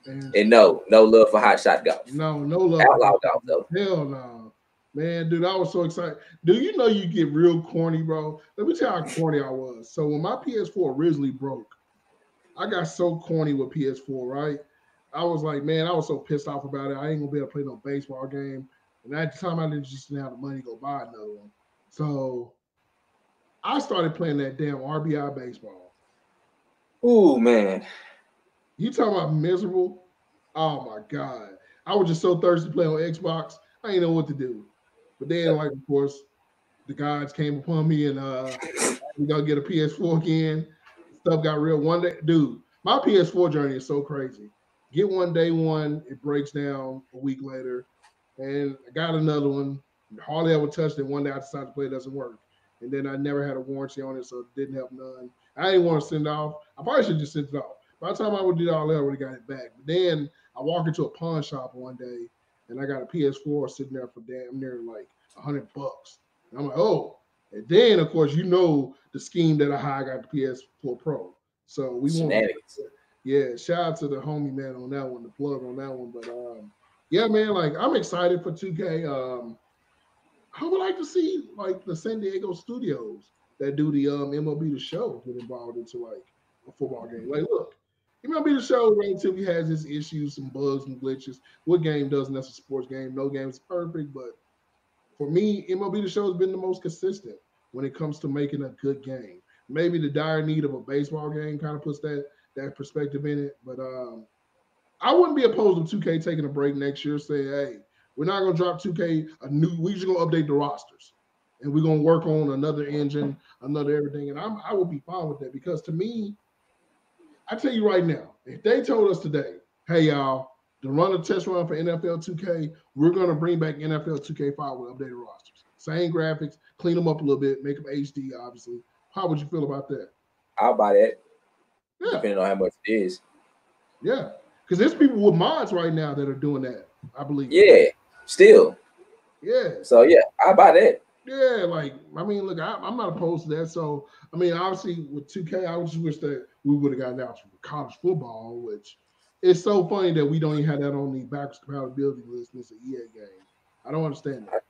And no love for Hot Shot Golf. No love. Outlaw Golf though. Hell no. Man, dude, I was so excited. Dude, you know you get real corny, bro. Let me tell you how corny I was. So when my PS4 originally broke, I got so corny with PS4, right? I was like, man, I was so pissed off about it. I ain't gonna be able to play no baseball game. And at the time, I didn't have the money to go buy another one. So I started playing that damn RBI baseball. Ooh, man. You talking about miserable? Oh my God. I was just so thirsty to play on Xbox. I didn't know what to do. But then, like, of course, the gods came upon me and we gonna get a PS4 again. Stuff got real. One day, dude, my PS4 journey is so crazy. Get one day one, it breaks down a week later. And I got another one. Hardly ever touched it. One day I decided to play, it doesn't work. And then I never had a warranty on it, so it didn't help none. I didn't want to send it off. I probably should just send it off. By the time I would do all that, I would have got it back. But then I walked into a pawn shop one day and I got a PS4 sitting there for damn near like $100. And I'm like, oh. And then, of course, you know the scheme that I got the PS4 Pro. So we want, yeah, shout out to the homie man on that one, the plug on that one. But yeah, man, like I'm excited for 2K. I would like to see like the San Diego studios that do the MLB The Show get involved into like a football game. Like, look, MLB The Show relatively has its issues, some bugs and glitches. What game doesn't? That's a sports game. No game is perfect, but for me, MLB The Show has been the most consistent when it comes to making a good game. Maybe the dire need of a baseball game kind of puts that perspective in it, but I wouldn't be opposed to 2K taking a break next year, saying, hey, we're not going to drop 2K we're just going to update the rosters. And we're going to work on another engine, another everything. And I would be fine with that because to me, I tell you right now, if they told us today, hey, y'all, to run a test run for NFL 2K, we're going to bring back NFL 2K5 with updated rosters. Same graphics, clean them up a little bit, make them HD, obviously. How would you feel about that? I'll buy that. Yeah. Depending on how much it is. Yeah. Because there's people with mods right now that are doing that, I believe. Yeah, still. Yeah. So, yeah, I'll buy that. Yeah, like, I mean, look, I'm not opposed to that. So, I mean, obviously, with 2K, I just wish that we would have gotten out for college football, which is so funny that we don't even have that on the backwards compatibility list. It's an EA game. I don't understand that.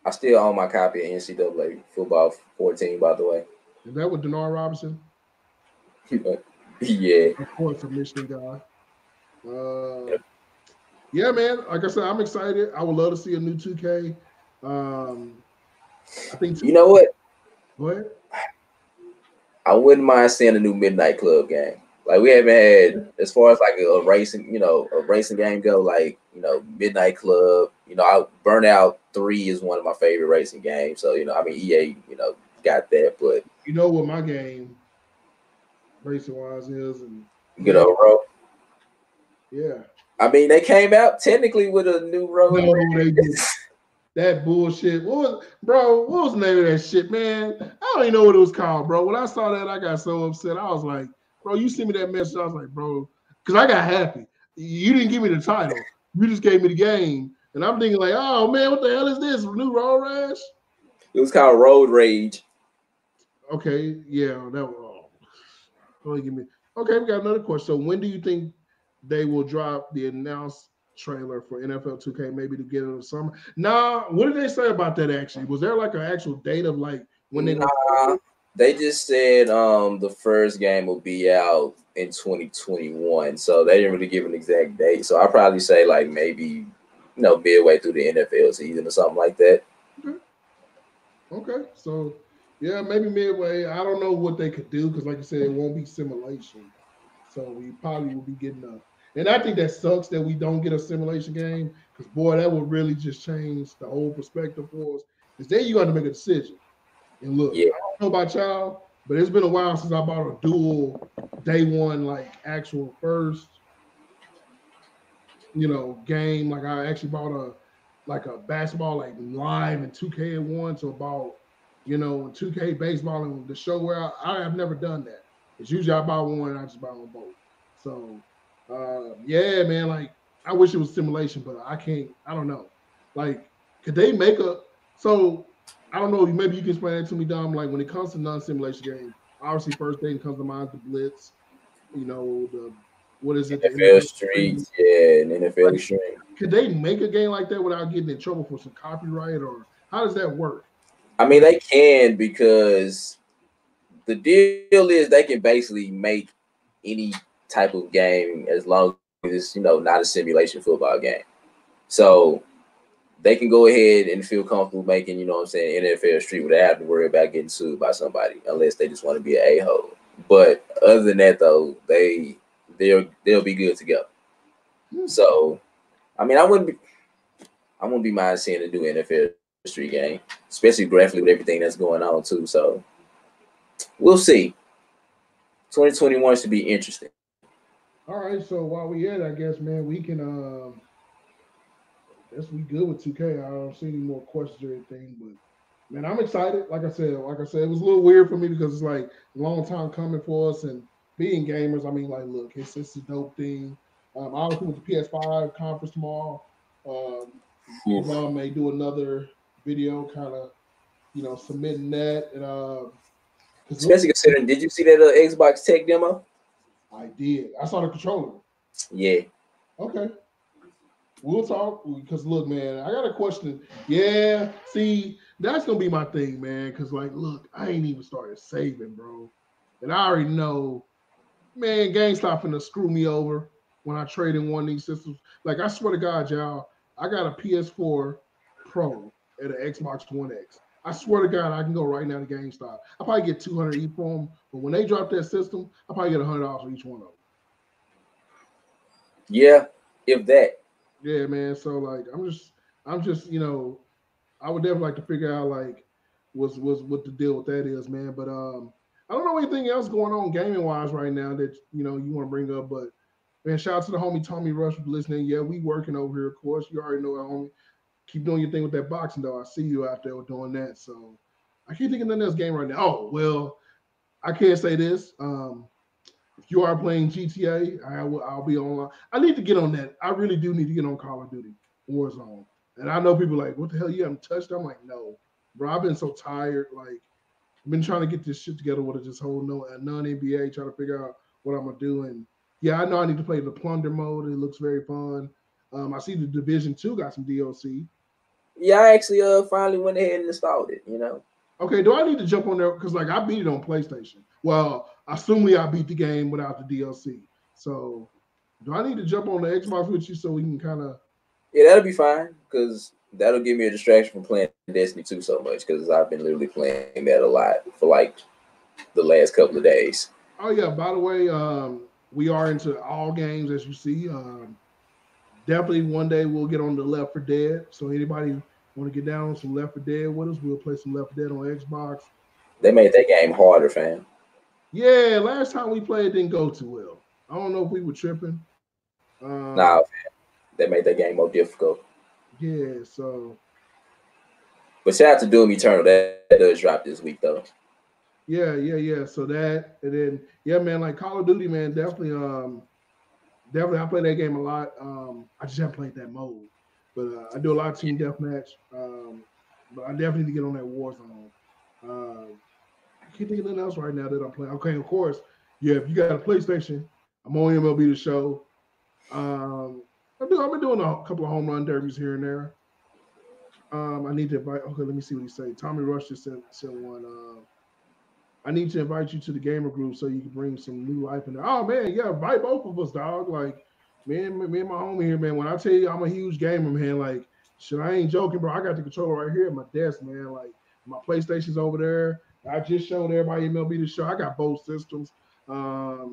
I still own my copy of NCAA Football 14, by the way. Is that with Denard Robinson? Yeah. Of course, a Michigan guy. Yeah, man. Like I said, I'm excited. I would love to see a new 2K. I think. You know what? Go ahead. I wouldn't mind seeing a new Midnight Club game. Like we haven't had, as far as like a racing, a racing game go. Like Midnight Club. Burnout 3 is one of my favorite racing games. So I mean EA, got that. But you know what my game, racing wise, is, and good old road. Yeah. I mean, they came out technically with a new road. No, they did. That bullshit. What was the name of that shit, man? I don't even know what it was called, bro. When I saw that, I got so upset. I was like, bro, you sent me that message. I was like, bro, because I got happy. You didn't give me the title. You just gave me the game. And I'm thinking like, oh, man, what the hell is this? New Road Rash? It was called Road Rage. Okay, yeah, that was okay, we got another question. So when do you think they will drop the announced trailer for NFL 2K, maybe to get it in the summer? Nah, what did they say about that actually? Was there like an actual date of like when they They just said the first game will be out in 2021, so they didn't really give an exact date. So I'll probably say like maybe midway through the NFL season or something like that. Okay. Okay. So yeah, maybe midway. I don't know what they could do because, like I said, it won't be simulation. So we probably will be getting a. And I think that sucks that we don't get a simulation game because boy, that would really just change the whole perspective for us. Because then you got to make a decision. And look, Yeah, I don't know about y'all, but it's been a while since I bought a dual day one, like actual first, game. Like I actually bought a basketball like live and 2K at once, or bought, 2K baseball and the show where I have never done that. It's usually I buy one and I just buy them both. So yeah, man, like I wish it was simulation, but I can't, I don't know. Like, could they make a so I don't know, maybe you can explain that to me, Dom. Like when it comes to non-simulation games, obviously first thing comes to mind is the Blitz, the what is it, the NFL NFL Street. Streets, yeah, and NFL Like, Extreme. could they make a game like that without getting in trouble for some copyright, or how does that work? I mean, they can because the deal is they can basically make any type of game as long as it's not a simulation football game. So they can go ahead and feel comfortable making, what I'm saying, NFL Street without having to worry about getting sued by somebody unless they just want to be an a-hole. But other than that, though, they'll be good to go. So, I mean, I wouldn't be mind seeing a new NFL Street game, especially graphically with everything that's going on too. So we'll see. 2021 should be interesting. All right, so while we at, I guess, man, we can guess we good with 2K. I don't see any more questions or anything, but man, I'm excited. Like I said, it was a little weird for me because it's like a long time coming for us, and being gamers. I mean, like, look, it's a dope thing. Obviously, with the PS5 conference tomorrow, um, Dom may do another video, kind of, submitting that, and because Especially considering, did you see that Xbox Tech demo? I did. I saw the controller. Yeah. Okay. We'll talk because look, man, I got a question. Yeah, see, that's gonna be my thing, man. Because like, look, I ain't even started saving, bro, and I already know, man, GameStop finna screw me over when I trade in one of these systems. Like, I swear to God, y'all, I got a PS4 Pro and an Xbox One X. I swear to God, I can go right now to GameStop. I probably get 200 each for them, but when they drop that system, I probably get $100 for each one of them. Yeah, if that. Yeah, man. So like, I'm just, I would definitely like to figure out like what's what the deal with that is, man. But I don't know anything else going on gaming wise right now that you want to bring up. But man, shout out to the homie Tommy Rush for listening. Yeah, we working over here, of course. You already know our homie. Keep doing your thing with that boxing though. I see you out there doing that. So I can't think of nothing else game right now. Oh well, I can't say this. If you are playing GTA, I'll be online. I need to get on that. I really do need to get on Call of Duty Warzone. And I know people are like, what the hell, you haven't touched it? I'm like, no, bro, I've been so tired. Like, I've been trying to get this shit together with this whole non-NBA, trying to figure out what I'm going to do. And yeah, I know I need to play the plunder mode. It looks very fun. I see the Division 2 got some DLC. Yeah, I actually finally went ahead and installed it, Okay, do I need to jump on there? Because like I beat it on PlayStation. Well, assuming I beat the game without the DLC. So do I need to jump on the Xbox with you so we can kind of? Yeah, that'll be fine because that'll give me a distraction from playing Destiny 2 so much because I've been literally playing that a lot for like the last couple of days. Oh yeah, by the way, we are into all games as you see. Definitely one day we'll get on the Left 4 Dead. So anybody want to get down on some Left 4 Dead with us, we'll play some Left 4 Dead on Xbox. They made that game harder, fam. Yeah, last time we played didn't go too well. I don't know if we were tripping. Nah, fam. They made that game more difficult. Yeah, so. But shout out to Doom Eternal. That does drop this week though. Yeah. So that, and then yeah, man, like Call of Duty, man, definitely I play that game a lot. I just haven't played that mode, but I do a lot of team deathmatch. But I definitely need to get on that Warzone. I can't think of nothing else right now that I'm playing. Okay, of course, yeah. If you got a PlayStation, I'm on MLB The Show. I've been doing a couple of home run derbies here and there. I need to invite. Okay, let me see what he say. Tommy Rush just sent one. I need to invite you to the gamer group so you can bring some new life in there. Oh man, yeah, invite both of us, dog. Like, me and my homie here, man. When I tell you I'm a huge gamer, man, like, shit, I ain't joking, bro. I got the controller right here at my desk, man. Like, my PlayStation's over there. I just showed everybody MLB the show. I got both systems. I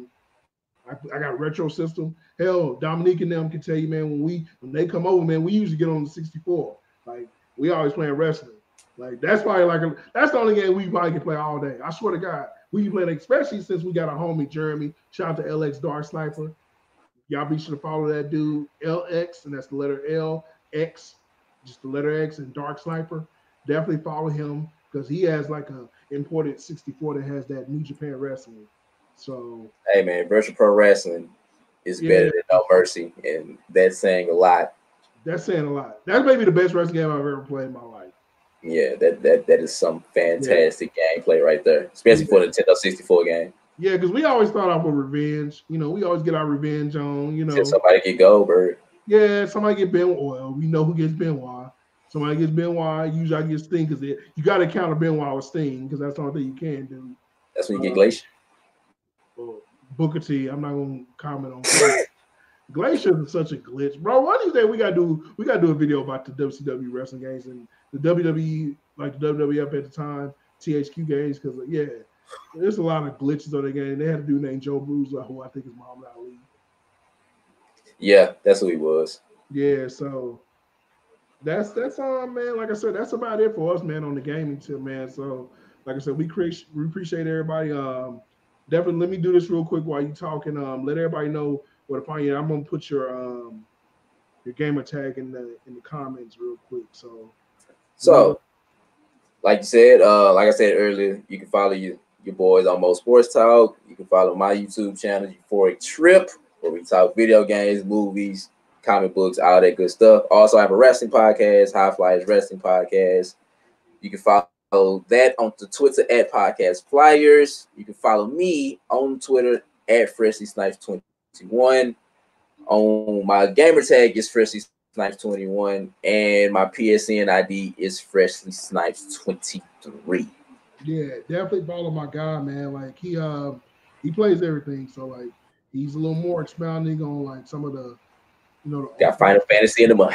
got a retro system. Hell, Dominique and them can tell you, man, when they come over, man, we usually get on the 64. Like, we always playing wrestling. Like, that's probably that's the only game we probably can play all day. I swear to God, we can play, especially since we got a homie Jeremy. Shout out to LX Dark Sniper. Y'all be sure to follow that dude, LX, and that's the letter L, X, just the letter X, and Dark Sniper. Definitely follow him because he has like a imported 64 that has that New Japan Wrestling. So, hey man, virtual pro wrestling is better than No Mercy, and that's saying a lot. That's saying a lot. That's maybe the best wrestling game I've ever played in my life. Yeah, that is some fantastic gameplay right there, especially for the Nintendo 64 game. Yeah, because we always start off with revenge. You know, we always get our revenge on, you know. Till somebody get Goldberg. Yeah, somebody get Benoit. Well, we know who gets Benoit. Somebody gets Benoit. Usually I get Sting because you got to counter Benoit with Sting because that's the only thing you can do. That's when you get Glacier. Booker T. I'm not going to comment on that. Glacier is such a glitch, bro. One of these days we gotta do a video about the WCW wrestling games and the WWE, like the WWF at the time, THQ games, because there's a lot of glitches on the game. They had a dude named Joe Bruiser, who I think is Muhammad Ali. Yeah, that's who he was. Yeah, so that's man. Like I said, that's about it for us, man, on the gaming tip, man. So like I said, we appreciate everybody. Definitely let me do this real quick while you talking. Let everybody know where to find you. I'm gonna put your gamer tag in the comments real quick. So like you said, like I said earlier, you can follow your boys on Mo Sports Talk. You can follow my YouTube channel, Euphoric Trip, where we talk video games, movies, comic books, all that good stuff. Also, I have a wrestling podcast, High Flyers Wrestling Podcast. You can follow that on the Twitter at Podcast Flyers. You can follow me on Twitter at FreshlySnipes21. On my gamer tag is FreshlySnipes21, and my PSN ID is FreshlySnipes23. Yeah, definitely follow my guy, man. Like he plays everything, so like he's a little more expounding on like some of the, got Final Fantasy in the month.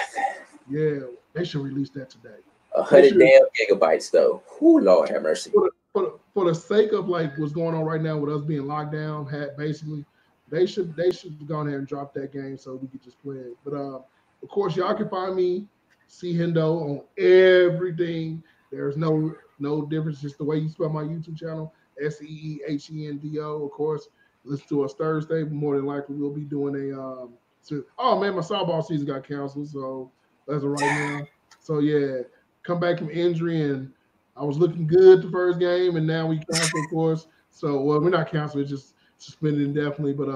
Yeah, they should release that today. 100 damn gigabytes though. Whoo, Lord have mercy. For the sake of like what's going on right now with us being locked down, basically, they should go ahead and drop that game so we could just play it. But of course, y'all can find me, SeeHendo, on everything. There's no difference, just the way you spell my YouTube channel, SeeHendo. Of course, listen to us Thursday. More than likely, we'll be doing oh man, my softball season got canceled, so as of right now. So yeah, come back from injury, and I was looking good the first game, and now we canceled, of course. So we're not canceled, it's just suspended indefinitely. But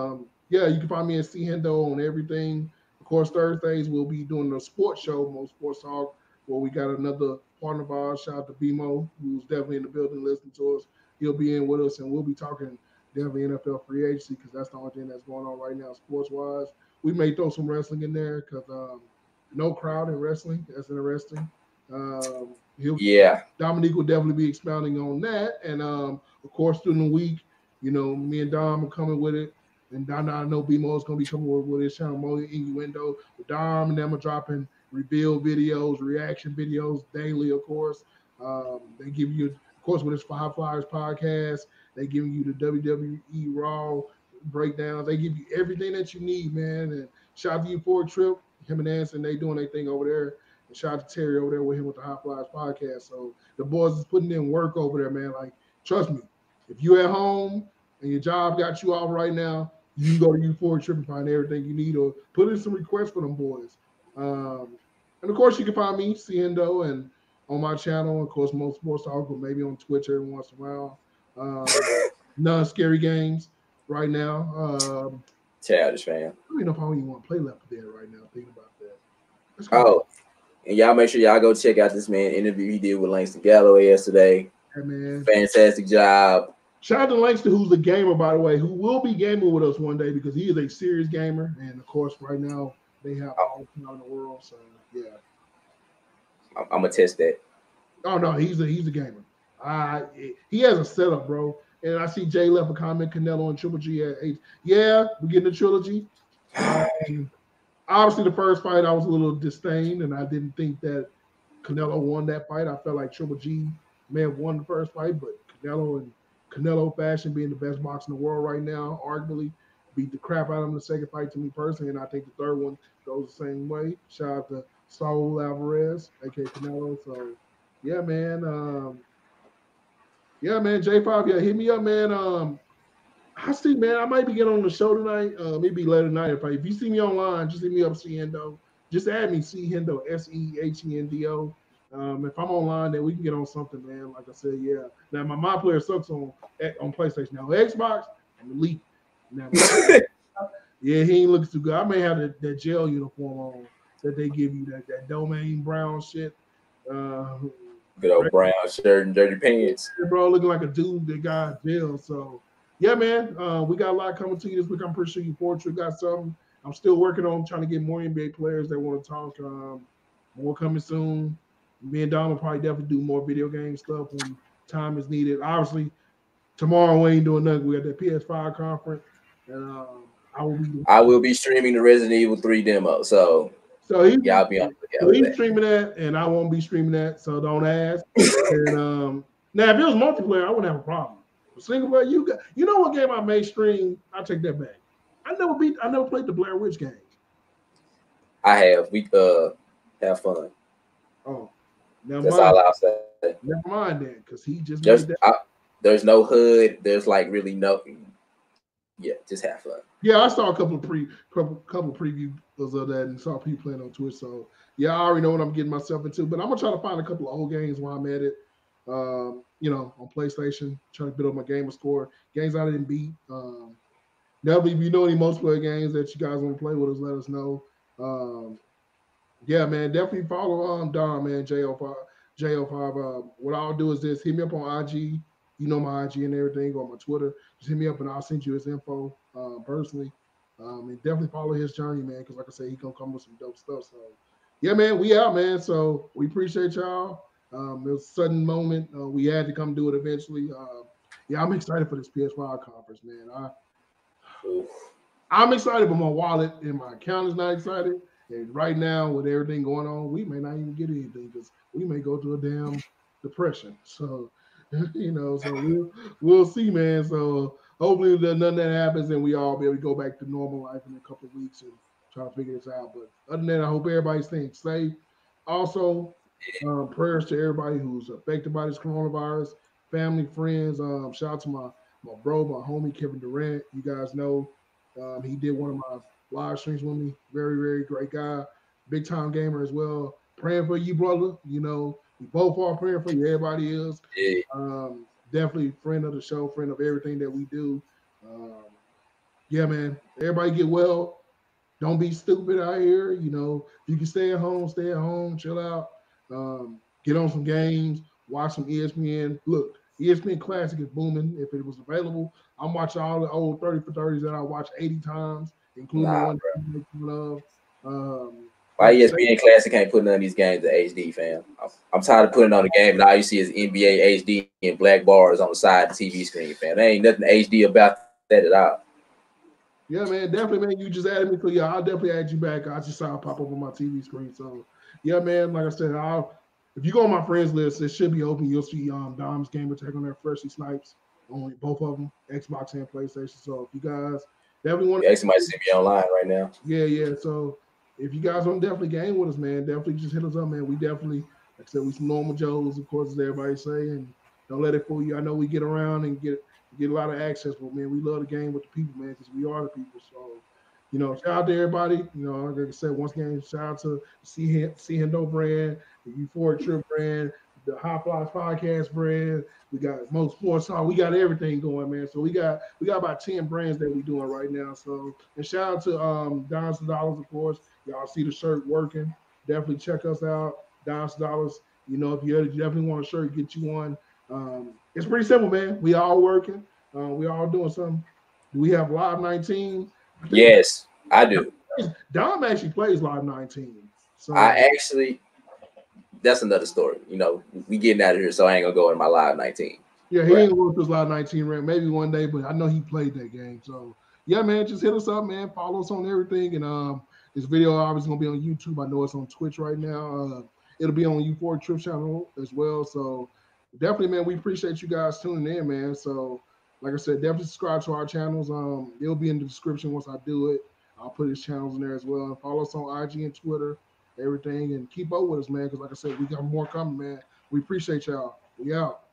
yeah, you can find me at SeeHendo on everything. Of course, Thursdays we'll be doing the sports show, Mo Sports Talk, where we got another partner of ours. Shout out to BMO, who's definitely in the building listening to us. He'll be in with us, and we'll be talking definitely NFL free agency because that's the only thing that's going on right now sports-wise. We may throw some wrestling in there because no crowd in wrestling. That's interesting. Dominique will definitely be expounding on that. And of course, during the week, me and Dom are coming with it. And I know BMO is going to be coming with his channel, Mo Innuendo. Dom and them are dropping reveal videos, reaction videos daily, of course. They give you, of course, with his Five Flyers podcast, they give you the WWE Raw breakdowns. They give you everything that you need, man. And shout out to Euphoric Trip, him and Anson, they doing their thing over there. And shout out to Terry over there with him with the High Flyers podcast. So the boys is putting in work over there, man. Like, trust me, if you at home and your job got you off right now, you can go to Euphoric Trip and find everything you need, or put in some requests for them boys. And of course, you can find me, SeeHendo, and on my channel, of course, Mo Sports Talk, but maybe on Twitch every once in a while. Non-scary games right now. Childish, man. I don't even know if I even want to play Left 4 Dead right now. Thinking about that. And y'all make sure y'all go check out this man interview he did with Langston Galloway yesterday. Hey, man. Fantastic job. Shout out to Langston, who's a gamer, by the way, who will be gaming with us one day because he is a serious gamer. And, of course, right now they have all the time in the world. So, yeah. I'm going to test that. Oh, no, he's a gamer. He has a setup, bro. And I see Jay left a comment, Canelo and Triple G at 8. Yeah, we getting the trilogy. Obviously, the first fight I was a little disdained, and I didn't think that Canelo won that fight. I felt like Triple G may have won the first fight, but Canelo in Canelo fashion, being the best boxer in the world right now, arguably beat the crap out of him in the second fight to me personally, and I think the third one goes the same way. Shout out to Saul Alvarez, aka Canelo. So, yeah, man. J5, yeah, hit me up, man. I see, man. I might be getting on the show tonight. Maybe later tonight. If you see me online, just hit me up, SeeHendo. Just add me, SeeHendo, SeHendo. If I'm online, then we can get on something, man. Like I said, yeah. Now my player sucks on PlayStation. Now Xbox, I'm elite. Now, yeah, he ain't looking too good. I may have that jail uniform on that they give you, that domain brown shit. Good old brown shirt and dirty pants. Bro, looking like a dude that got jail. So, yeah, man, we got a lot coming to you this week. I'm pretty sure Euphoric Trip got something. I'm still working on trying to get more NBA players that want to talk. More coming soon. Me and Dom will probably definitely do more video game stuff when time is needed. Obviously, tomorrow we ain't doing nothing. We got the PS5 conference, and I will be streaming the Resident Evil 3 demo. So y'all be on. So he's streaming that, and I won't be streaming that. So don't ask. And now, if it was multiplayer, I wouldn't have a problem. But single player, you know what game I may stream? I take that back. I never played the Blair Witch game. I have. We have fun. Oh, that's all I'll say. Never mind then, because he just there's no hood. There's like really nothing. Yeah, just have fun. Yeah, I saw a couple of previews of that and saw people playing on Twitch. So yeah, I already know what I'm getting myself into. But I'm gonna try to find a couple of old games while I'm at it. On PlayStation, trying to build up my gamer score. Games I didn't beat. Definitely, if you know any multiplayer games that you guys want to play with us, let us know. Yeah, man, definitely follow Dom, man, JO5. What I'll do is this: hit me up on IG. You know my IG and everything, or my Twitter. Just hit me up and I'll send you his info personally. And definitely follow his journey, man, because like I said, he gonna come with some dope stuff. So yeah, man, we out, man. So we appreciate y'all. It was a sudden moment. We had to come do it eventually. Yeah, I'm excited for this PS5 conference, man. I'm excited, but my wallet and my account is not excited. And right now, with everything going on, we may not even get anything because we may go through a damn depression. So, so we'll see, man. So hopefully none of that happens and we all be able to go back to normal life in a couple of weeks and try to figure this out. But other than that, I hope everybody's staying safe. Also, prayers to everybody who's affected by this coronavirus, family, friends. Shout out to my bro, my homie, Kevin Durant. You guys know he did one of my live streams with me. Very, very great guy. Big time gamer as well. Praying for you, brother. We both are praying for you. Everybody is. Definitely friend of the show, friend of everything that we do. Yeah, man. Everybody get well. Don't be stupid out here. If you can stay at home, chill out. Get on some games, watch some ESPN. Look, ESPN Classic is booming. If it was available, I'm watching all the old 30 for 30s that I watched 80 times, including the one of. Why ESPN Classic can't put none of these games to HD, fam? I'm tired of putting on the game, and all you see is NBA HD and black bars on the side of the TV screen, fam. There ain't nothing HD about that at all. Yeah, man, definitely, man. You just added me, so yeah, I'll definitely add you back. I just saw it pop up on my TV screen. So, yeah, man, like I said, if you go on my friends list, it should be open. You'll see Dom's Gamertag on there, Freshly Snipes, on both of them, Xbox and PlayStation. So, if you guys definitely want to, somebody see me online right now. Yeah. So, if you guys want to definitely game with us, man, definitely just hit us up, man. We definitely, like I said, we some normal Joes, of course, as everybody say, and don't let it fool you. I know we get around and get a lot of access, but man, we love the game with the people, man, because we are the people. So, shout out to everybody. Like I said, once again, shout out to SeeHendo brand, the Euphoric Trip brand, the Hot Flies Podcast brand. We got Most Sports Talk. We got everything going, man. So we got about 10 brands that we're doing right now. So, and shout out to Dimes to Dollars, of course. Y'all see the shirt working. Definitely check us out. Dimes to Dollars. If you definitely want a shirt, get you one. It's pretty simple, man. We all working. We all doing something. Do we have Live 19? Yes, I do. Dom actually plays Live 19. So that's another story. We getting out of here, so I ain't gonna go in my Live 19. Yeah, he ain't worked with a lot of 19 rank. Maybe one day, but I know he played that game. So yeah, man, just hit us up, man. Follow us on everything. And this video obviously gonna be on YouTube. I know it's on Twitch right now. It'll be on Euphoric Trip channel as well. So definitely, man, we appreciate you guys tuning in, man. So like I said, definitely subscribe to our channels. It'll be in the description once I do it. I'll put his channels in there as well. And follow us on IG and Twitter, everything, and keep up with us, man. Because like I said, we got more coming, man. We appreciate y'all. We out.